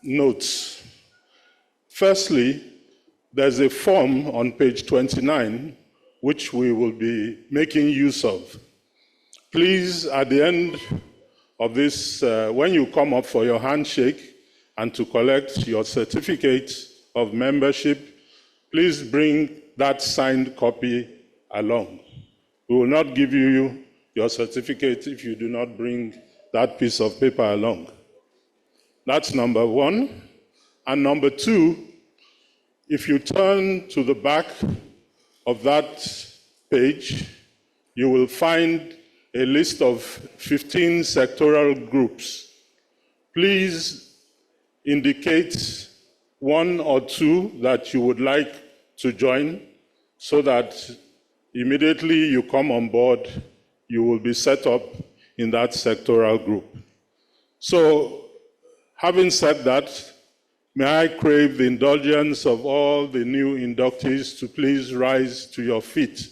notes. Firstly, there's a form on page 29 which we will be making use of. Please, at the end of this, when you come up for your handshake and to collect your certificate of membership, please bring that signed copy along. We will not give you your certificate if you do not bring that piece of paper along. That's number one. And number two, if you turn to the back of that page, you will find a list of 15 sectoral groups. Please indicate one or two that you would like to join so that immediately you come on board, you will be set up in that sectoral group. So, having said that, may I crave the indulgence of all the new inductees to please rise to your feet.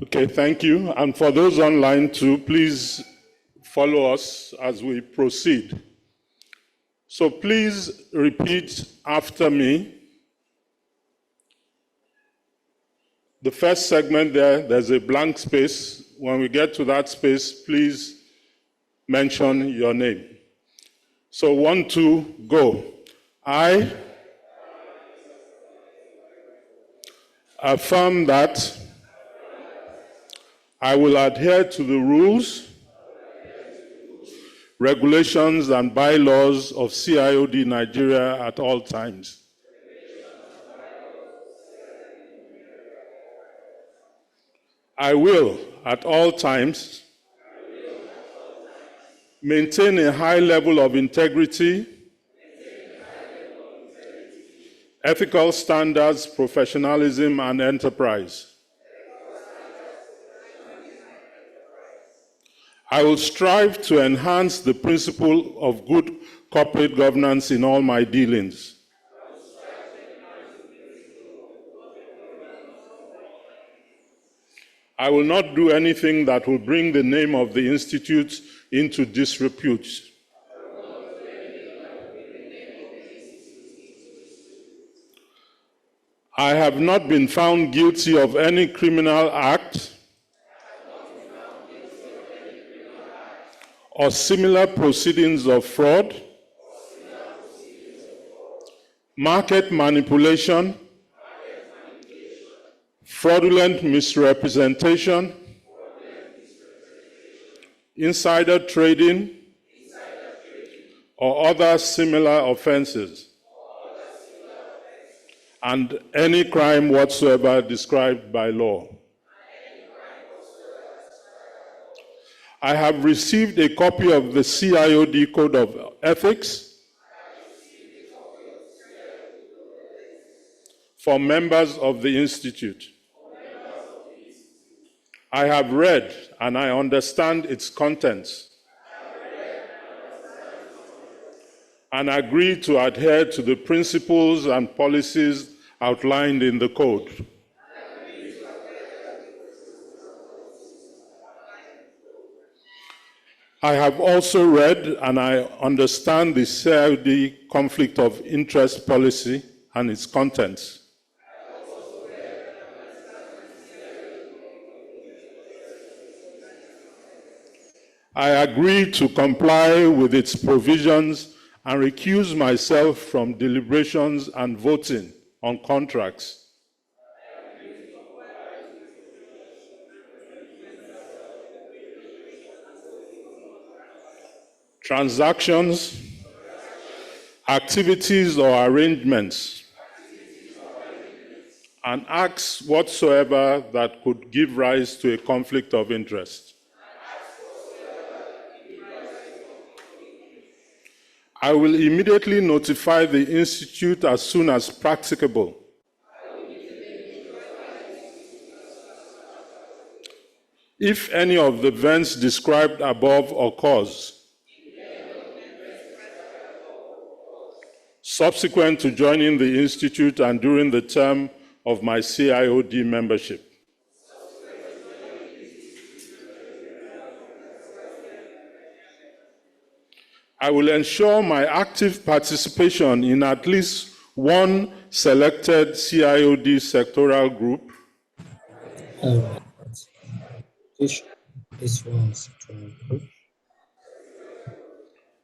Okay, thank you. And for those online too, please follow us as we proceed. So please repeat after me. The first segment there's a blank space. When we get to that space, please mention your name. So 1, 2, go. I affirm that I will adhere to the rules, regulations, and bylaws of CIoD Nigeria at all times. I will, at all times, maintain a high level of integrity, ethical standards, professionalism, and enterprise. I will strive to enhance the principle of good corporate governance in all my dealings. I will not do anything that will bring the name of the Institute into disrepute. I have not been found guilty of any criminal act or similar proceedings of fraud, market manipulation, fraudulent misrepresentation, insider trading, or other similar offenses, and any crime whatsoever described by law. I have received a copy of the CIoD Code of Ethics for members of the Institute. I have read and I understand its contents and agree to adhere to the principles and policies outlined in the Code. I have also read and I understand the CIoD conflict of interest policy and its contents. I agree to comply with its provisions and recuse myself from deliberations and voting on contracts. Transactions, activities or arrangements, and acts whatsoever that could give rise to a conflict of interest. I will immediately notify the Institute as soon as practicable. If any of the events described above occurs, subsequent to joining the Institute and during the term of my CIoD membership, I will ensure my active participation in at least one selected CIoD sectoral group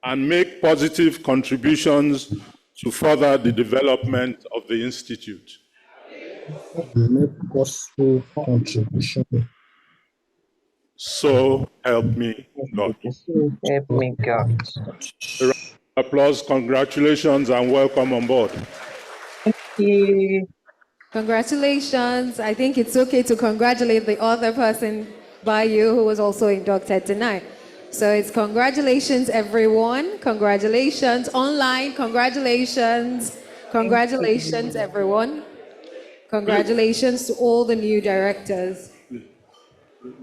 and make positive contributions to further the development of the Institute. Make possible contribution. So help me God. Help me, God. A round of applause, congratulations, and welcome on board. Congratulations. I think it's okay to congratulate the other person by you who was also inducted tonight. So it's congratulations, everyone. Congratulations online. Congratulations. Congratulations, everyone. Congratulations to all the new directors.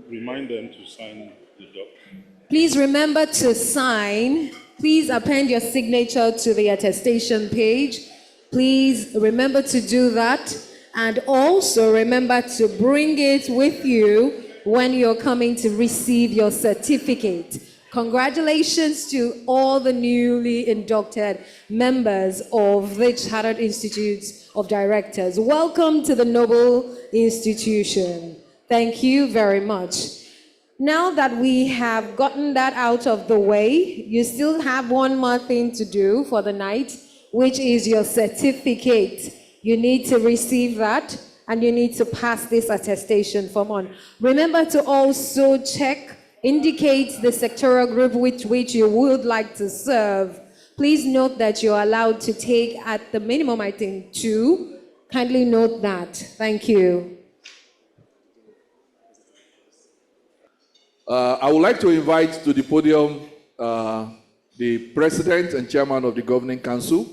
Remind them to sign the document. Please remember to sign. Please append your signature to the attestation page. Please remember to do that. And also remember to bring it with you when you're coming to receive your certificate. Congratulations to all the newly inducted members of the Chartered Institutes of Directors. Welcome to the Noble Institution. Thank you very much. Now that we have gotten that out of the way, you still have one more thing to do for the night, which is your certificate. You need to receive that, and you need to pass this attestation form on. Remember to also indicate the sectoral group with which you would like to serve. Please note that you're allowed to take at the minimum, I think, 2. Kindly note that. Thank you. I would like to invite to the podium the President and Chairman of the Governing Council,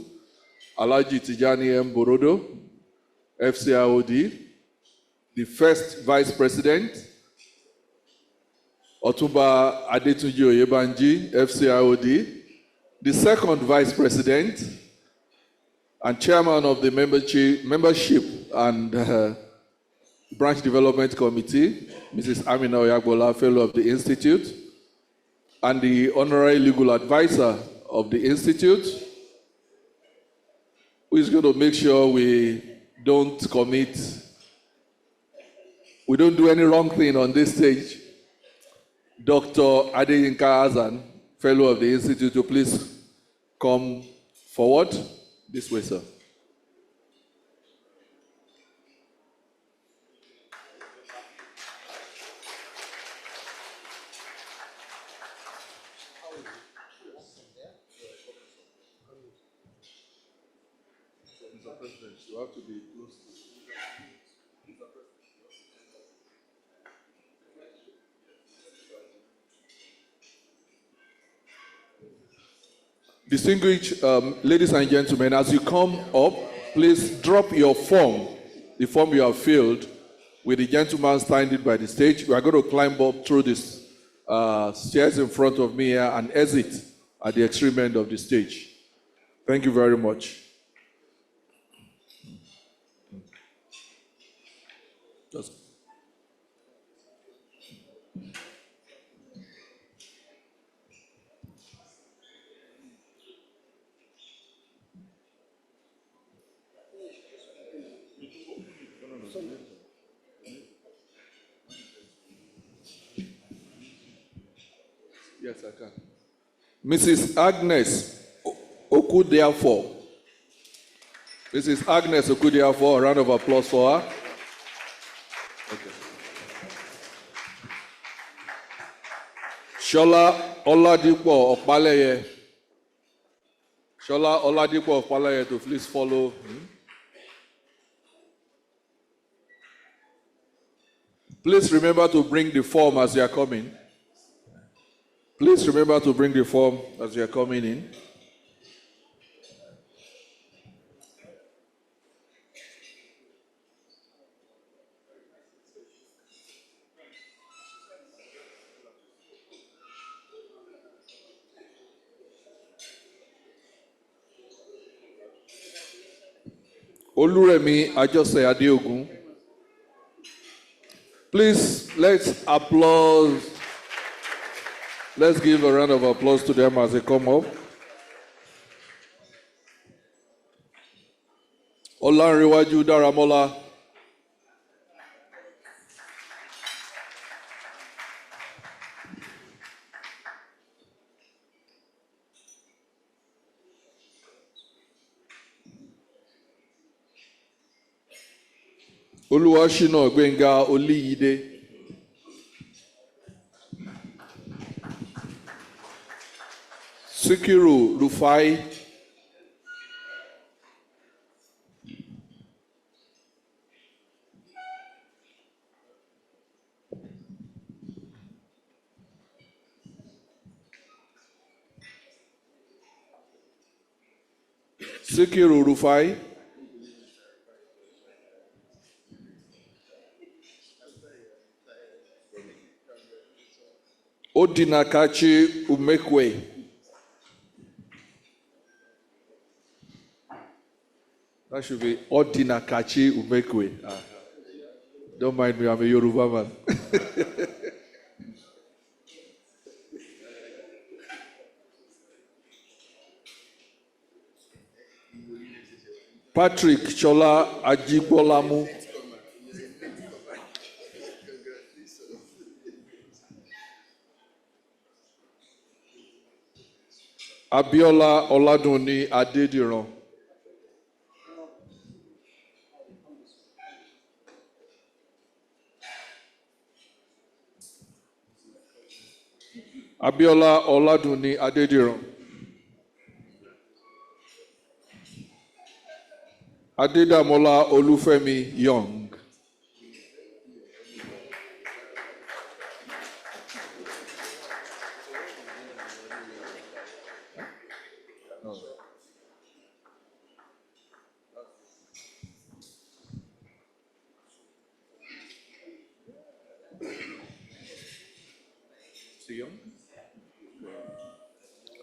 Alhaji Tijani M. Borodo, FCIoD, the first Vice President, Otumba Adetunji Oyebanji, FCIoD, the second Vice President and Chairman of the Membership and Branch Development Committee, Mrs. Amina Oyagbola, Fellow of the Institute, and the Honorary Legal Advisor of the Institute, who is going to make sure we don't do any wrong thing on this stage, Dr. Adeyinka Azan, Fellow of the Institute, to please come forward. This way, sir. Mr. President, you have to be close to. Distinguished ladies and gentlemen, as you come up, please drop your form, the form you have filled, with the gentleman standing by the stage. We are going to climb up through this stairs in front of me here and exit at the extreme end of the stage. Thank you very much. Just yes, I can. Mrs. Agnes Okudiafo. Mrs. Agnes Okudiafo, a round of applause for her. Okay. Shola Oladipo Opaleye. Shola Oladipo Opaleye to please follow him. Please remember to bring the form as you are coming. Please remember to bring the form as you are coming in. Oluremi Ajose Adeogun. Please, let's applaud. Let's give a round of applause to them as they come up. Olanrewaju Daramola. Oluwashina Gbenga Oliyide. Sikiru Rufai. Sikiru Rufai. Odinakachi Umekwe. That should be Odinakachi Umekwe. Don't mind me, I'm a Yoruba man. Patrick Chola Ajibolamu. Abiola Oladuni Adediran. Abiola Oladuni Adediran. Adedamola Olufemi Young.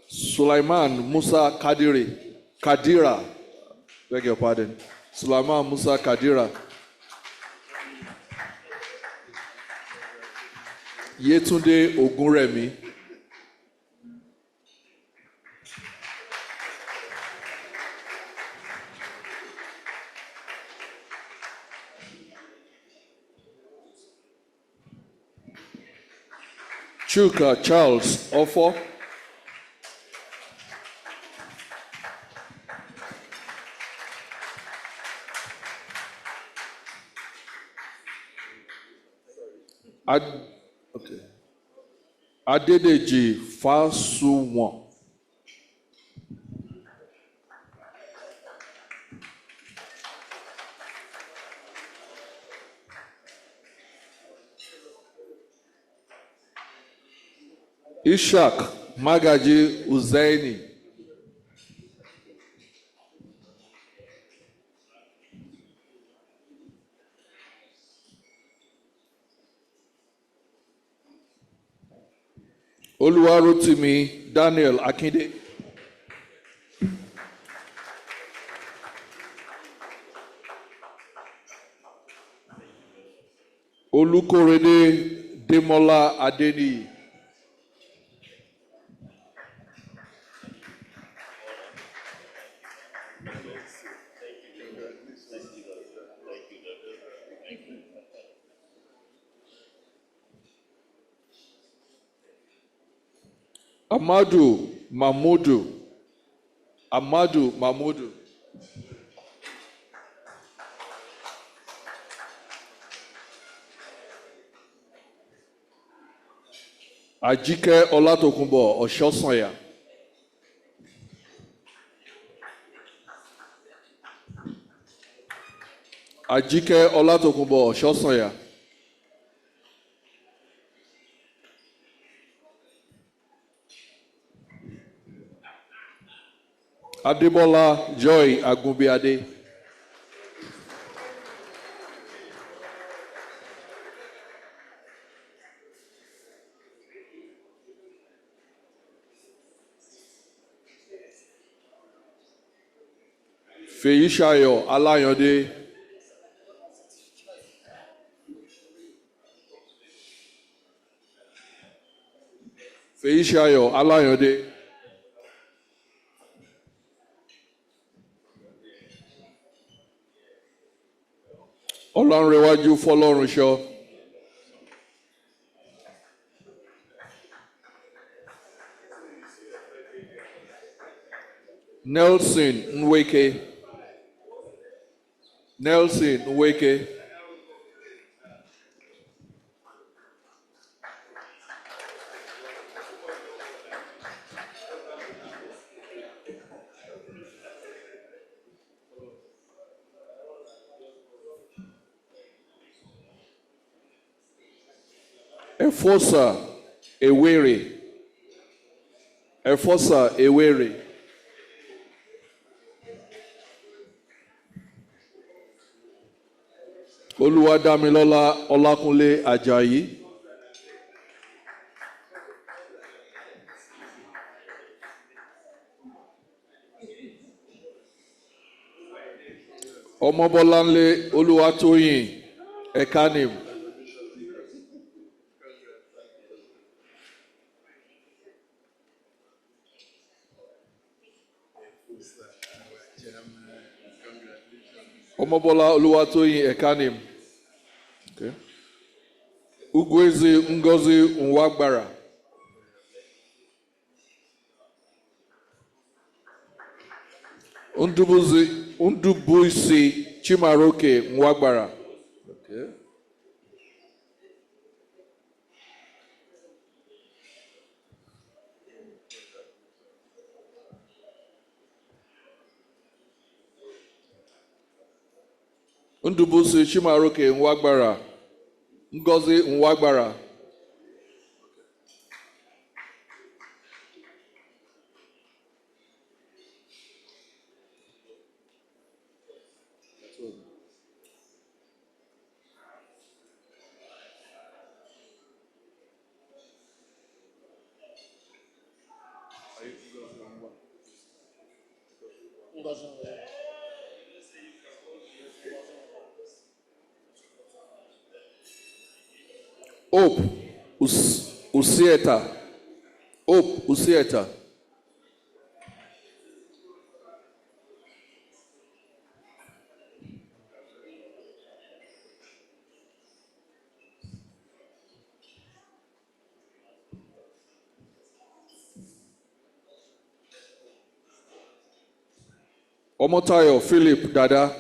Sulaiman Musa Kadira, beg your pardon. Sulaiman Musa Kadira. Yetunde Ogunremi. Chuka Charles Ofo. Okay. Adedeji Fasuwon. Ishak Magaji Uzaini. Oluwarotimi Daniel Akinde. Olukorede Demola Adeni. Amadu Mamudu. Ajike Olatokunbo Oshosanya. Ajike Olatokunbo Oshosanya. Adebola Joy Agumbiade. Feyishayo Alayode. Feyishayo Alayode. Olonrewaju Folorunsho. Nelson Nweke. Efosa Ewere. Oluwadamilola Olakunle Ajayi. Omobolanle Oluwatoyin Ekanim. Omobola Oluwatoyin Ekanim. Okay. Ugwezi Ngozi Nwagbara. Undubuisi Chimaroke Nwagbara. Okay. Undubuisi Chimaroke Nwagbara. Ngozi Nwagbara. Hope Usieta. Hope Usieta. Omotayo Philip Dada.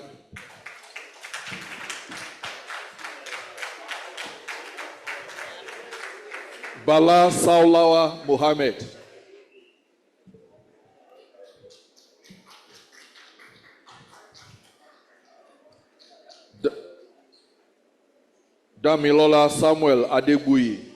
Bala Saulawa Mohammed. Damilola Samuel Adegbuyi.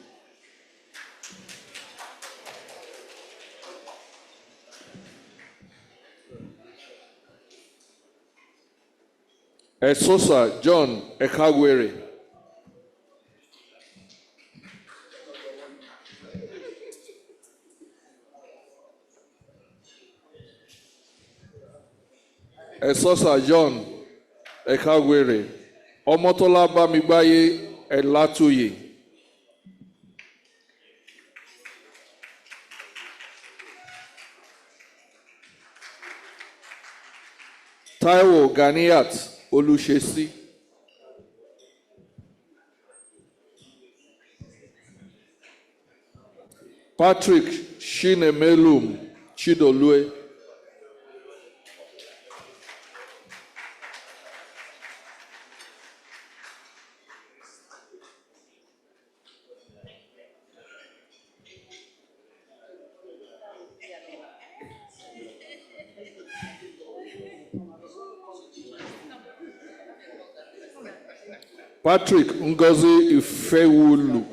Esosa John Ekagwere. Esosa John Ekagwere. Omotola Bamigbaye Elatuyi. Taiwo Ganiat Olushesi. Patrick Shinemelum Chidolue. Patrick Ngozi Ifewulu.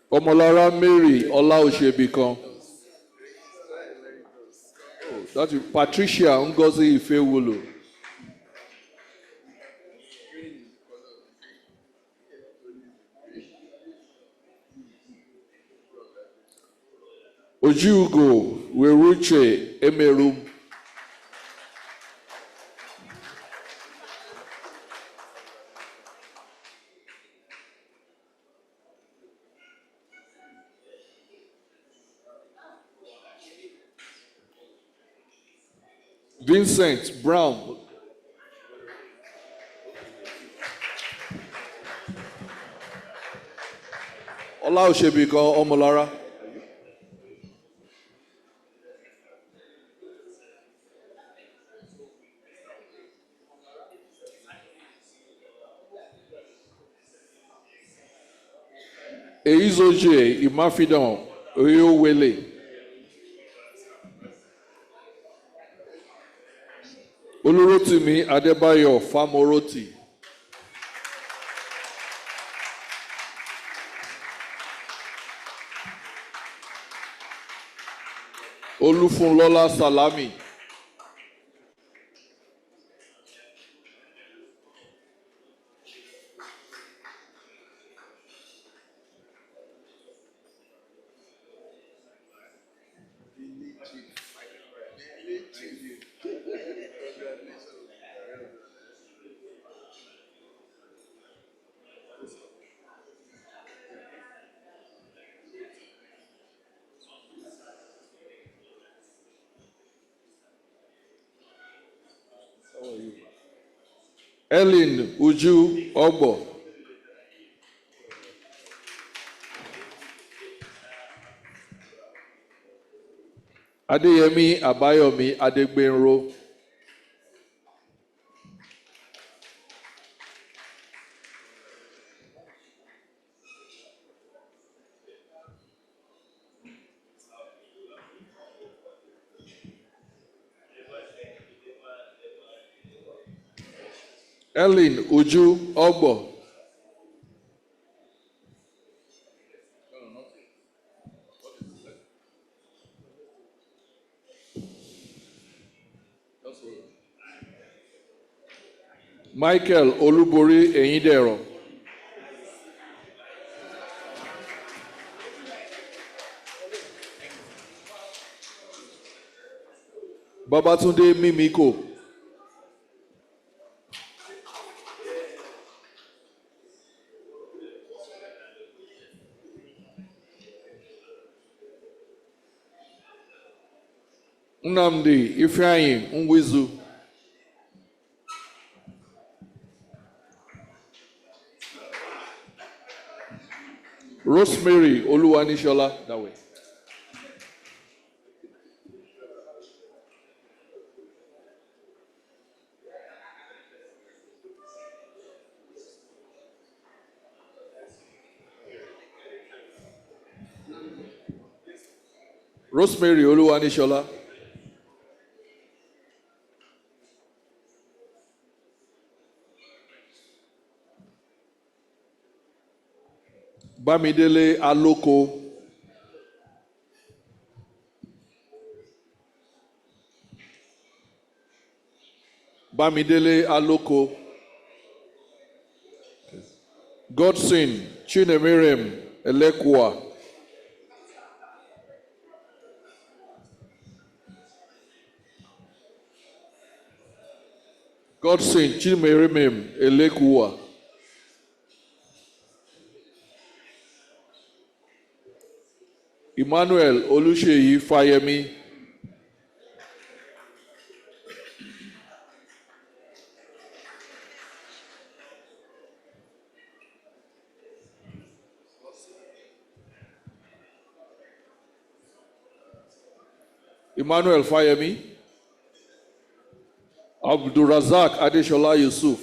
Omolara Mary Olaosebikan. That is Patricia Ngozi Ifewulu. Ojugo Weruche Emerum. Vincent Brown. Olaosebikan Omolara. Eizoje Imafidon Oyowele. Olurotimi Adebayo Famoroti. Olufunlola Salami. Ellen Uju Ogbo. Adeyemi Abayomi Adegbenro. Ellen Uju Ogbo. Michael Olubori Eyindero. Babatunde Mimiko. Nnamdi Ifeanyi Ngwizu. Rosemary Oluwanishola, that way. Rosemary Oluwanishola. Bamidele Aloko. Bamidele Aloko. Godson Chinemerem Elekwa. Godson Chinemerem Elekwa. Emmanuel Oluseyi Fayemi. Emmanuel Fayemi. Abdulrazak Adeshola Yusuf.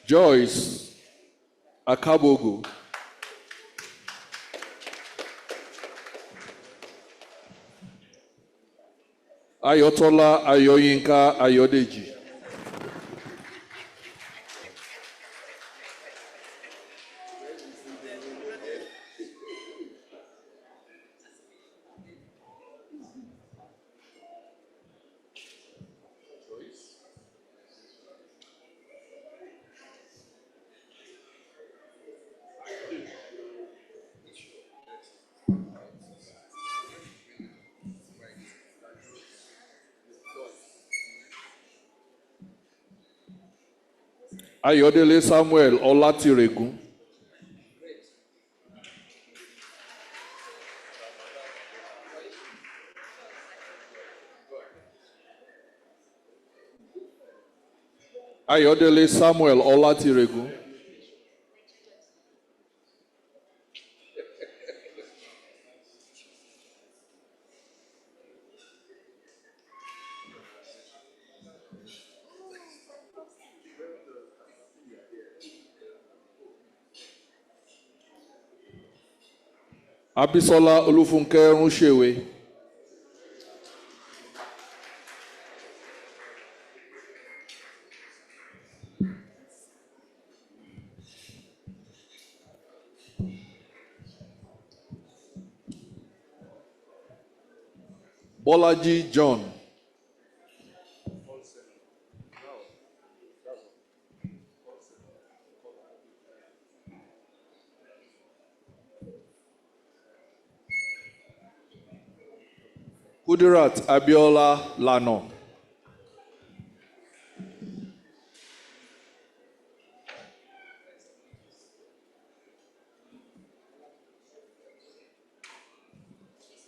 Joyce Akabogu. Ayotola Ayoyinka Ayodeji. Ayodele Samuel Olatiregun. Ayodele Samuel Olatiregun. Abisola Olufunke Runshewe. Bolaji John. Kudirat Abiola Lano.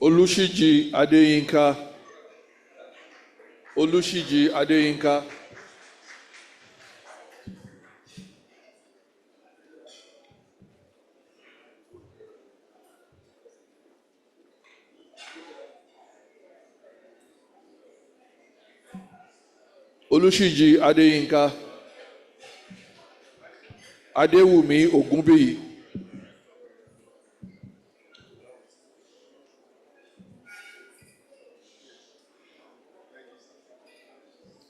Olushiji Adeyinka. Olushiji Adeyinka. Olushiji Adeyinka. Adewumi Ogunbiyi.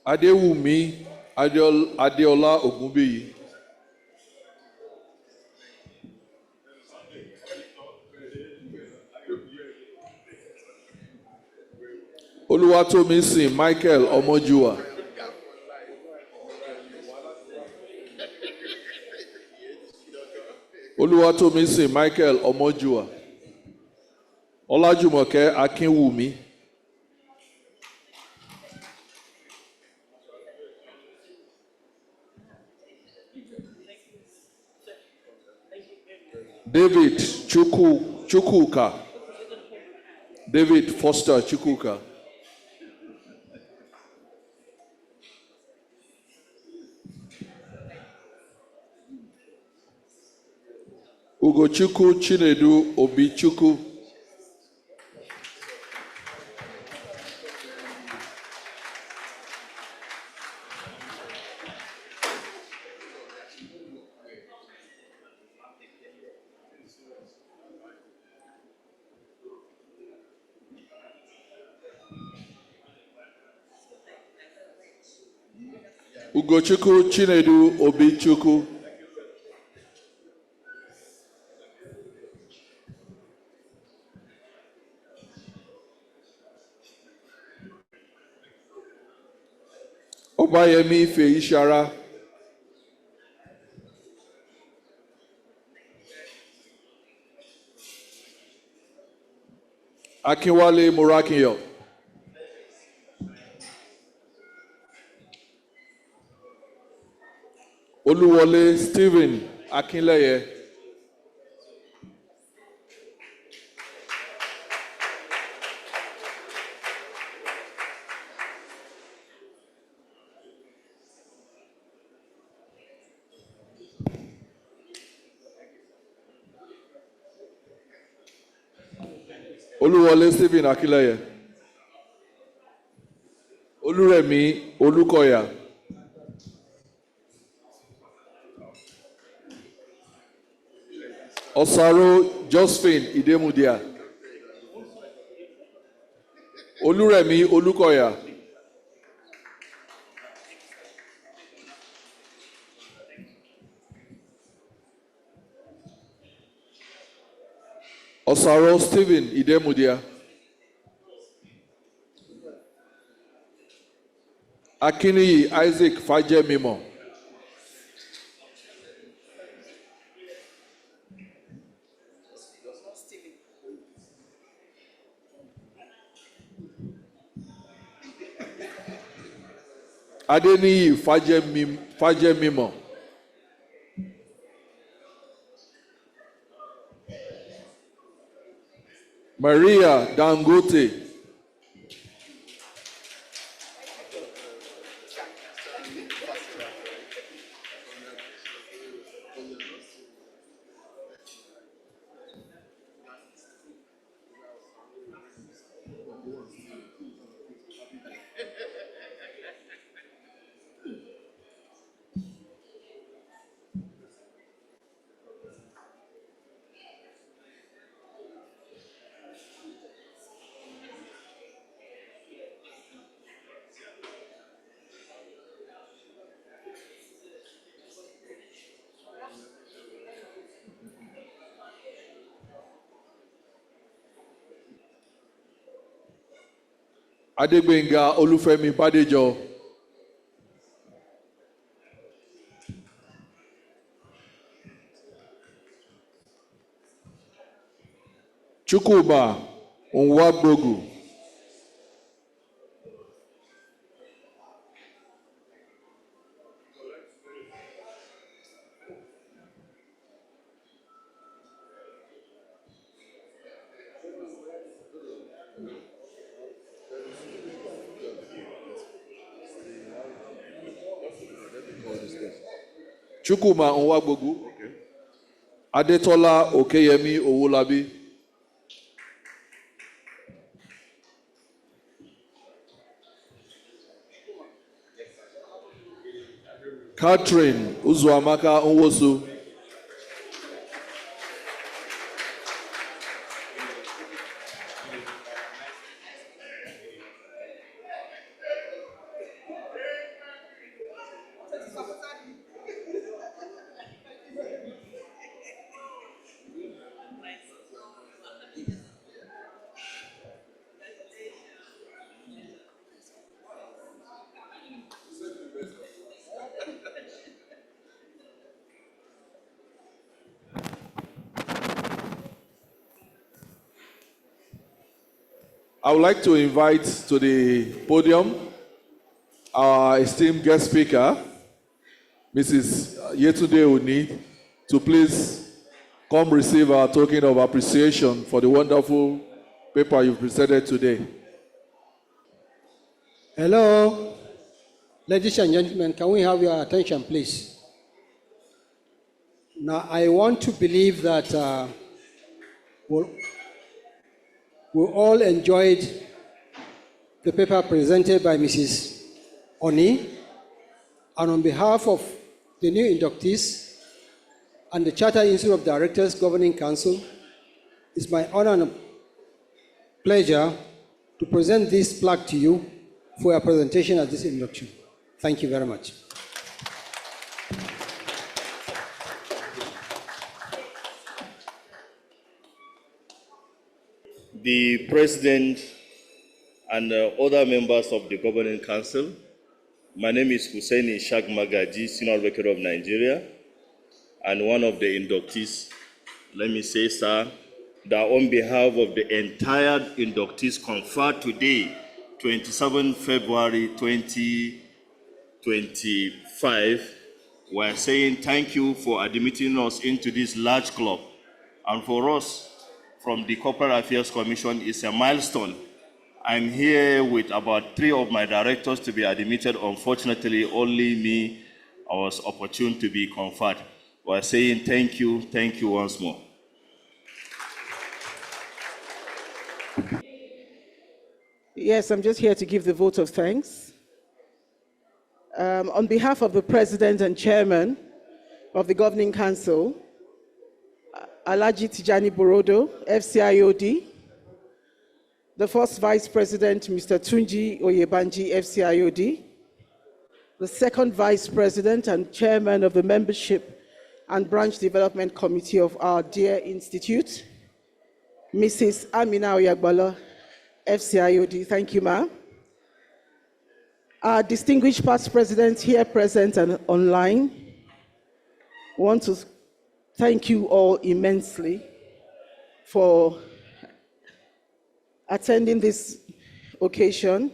Adewumi Adeola Ogunbiyi. Oluwatomisin Michael Omojuwa. Oluwatomisin Michael Omojuwa. Olajumoke Akinwumi. David Chukwuka. David Foster Chukwuka. Ugochukwu Chinedu Obichukwu. Ugochukwu Chinedu Obichukwu. Obayemi Feishara. Akinwale Murakinyo. Oluwole Stephen Akinleye. Oluwole Stephen Akinleye. Oluremi Olukoya. Osaro Josephine Idemudia. Oluremi Olukoya. Osaro Stephen Idemudia. Akiniyi Isaac Fajemimo. Adeniyi Fajemimo. Maria Dangote. Adegbenga Olufemi Badejo. Chukwuba Nwabrogu. Chukwuma Nwabrogu. Okay. Adetola Okeyemi Owolabi. Catherine Uzuamaka Nwosu. I would like to invite to the podium our esteemed guest speaker, Mrs. Yetunde Oni, to please come receive our token of appreciation for the wonderful paper you've presented today. Hello, ladies and gentlemen, can we have your attention, please? Now, I want to believe that we all enjoyed the paper presented by Mrs. Oni, and on behalf of the new inductees and the Chartered Institute of Directors Governing Council, it's my honor and pleasure to present this plaque to you for your presentation at this induction. Thank you very much. The President and other members of the Governing Council, my name is Hussein Ishaq Magaji, Senior Advocate of Nigeria, and one of the inductees. Let me say, sir, that on behalf of the entire inductees conferred today, 27 February 2025, we're saying thank you for admitting us into this large club. And for us, from the Corporate Affairs Commission, it's a milestone. I'm here with about 3 of my directors to be admitted. Unfortunately, only me, I was opportune to be conferred. We're saying thank you once more. Yes, I'm just here to give the vote of thanks. On behalf of the President and Chairman of the Governing Council, Alhaji Tijani Borodo, FCIoD, the First Vice President, Mr. Tunji Oyebanji, FCIoD, the Second Vice President and Chairman of the Membership and Branch Development Committee of our dear Institute, Mrs. Amina Oyagbala, FCIoD. Thank you, ma'am. Our distinguished past presidents here present and online, want to thank you all immensely for attending this occasion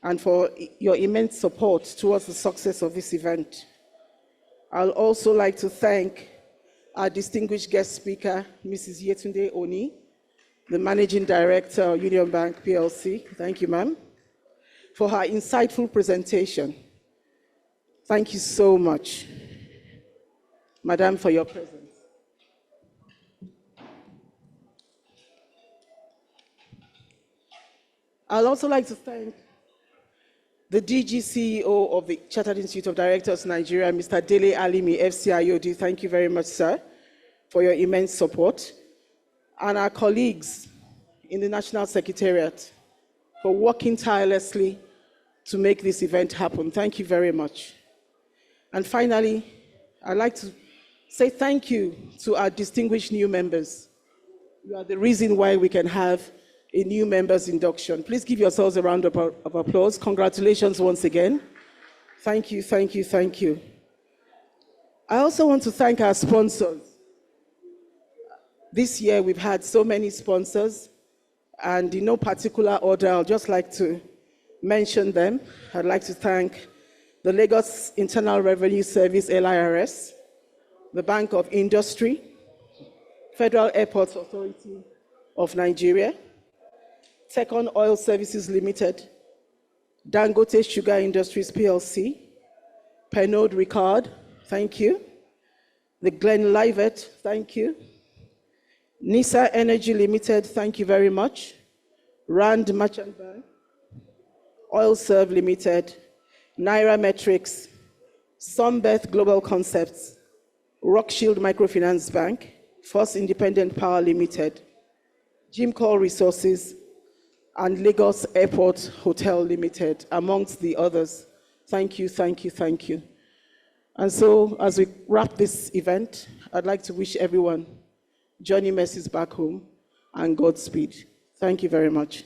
and for your immense support towards the success of this event. I'll also like to thank our distinguished guest speaker, Mrs. Yetunde Oni, the Managing Director of Union Bank PLC. Thank you, ma'am, for her insightful presentation. Thank you so much, madam, for your presence. I'd also like to thank the DG CEO of the Chartered Institute of Directors Nigeria, Mr. Dele Alimi, FCIoD. Thank you very much, sir, for your immense support. And our colleagues in the National Secretariat for working tirelessly to make this event happen. Thank you very much. And finally, I'd like to say thank you to our distinguished new members. You are the reason why we can have a new members induction. Please give yourselves a round of applause. Congratulations once again. Thank you, thank you, thank you. I also want to thank our sponsors. This year we've had so many sponsors, and in no particular order, I'd just like to mention them. I'd like to thank the Lagos Internal Revenue Service, LIRS, the Bank of Industry, Federal Airports Authority of Nigeria, Second Oil Services Limited, Dangote Sugar Industries PLC, Pernod Ricard, thank you, the Glenlivet, thank you, NISA Energy Limited, thank you very much, Rand Merchant Bank, Oil Serve Limited, Naira Metrics, Sunbeth Global Concepts, Rockshield Microfinance Bank, First Independent Power Limited, Jimcor Resources, and Lagos Airport Hotel Limited, amongst the others. Thank you, thank you, thank you. And so, as we wrap this event, I'd like to wish everyone journey mercies back home and Godspeed. Thank you very much.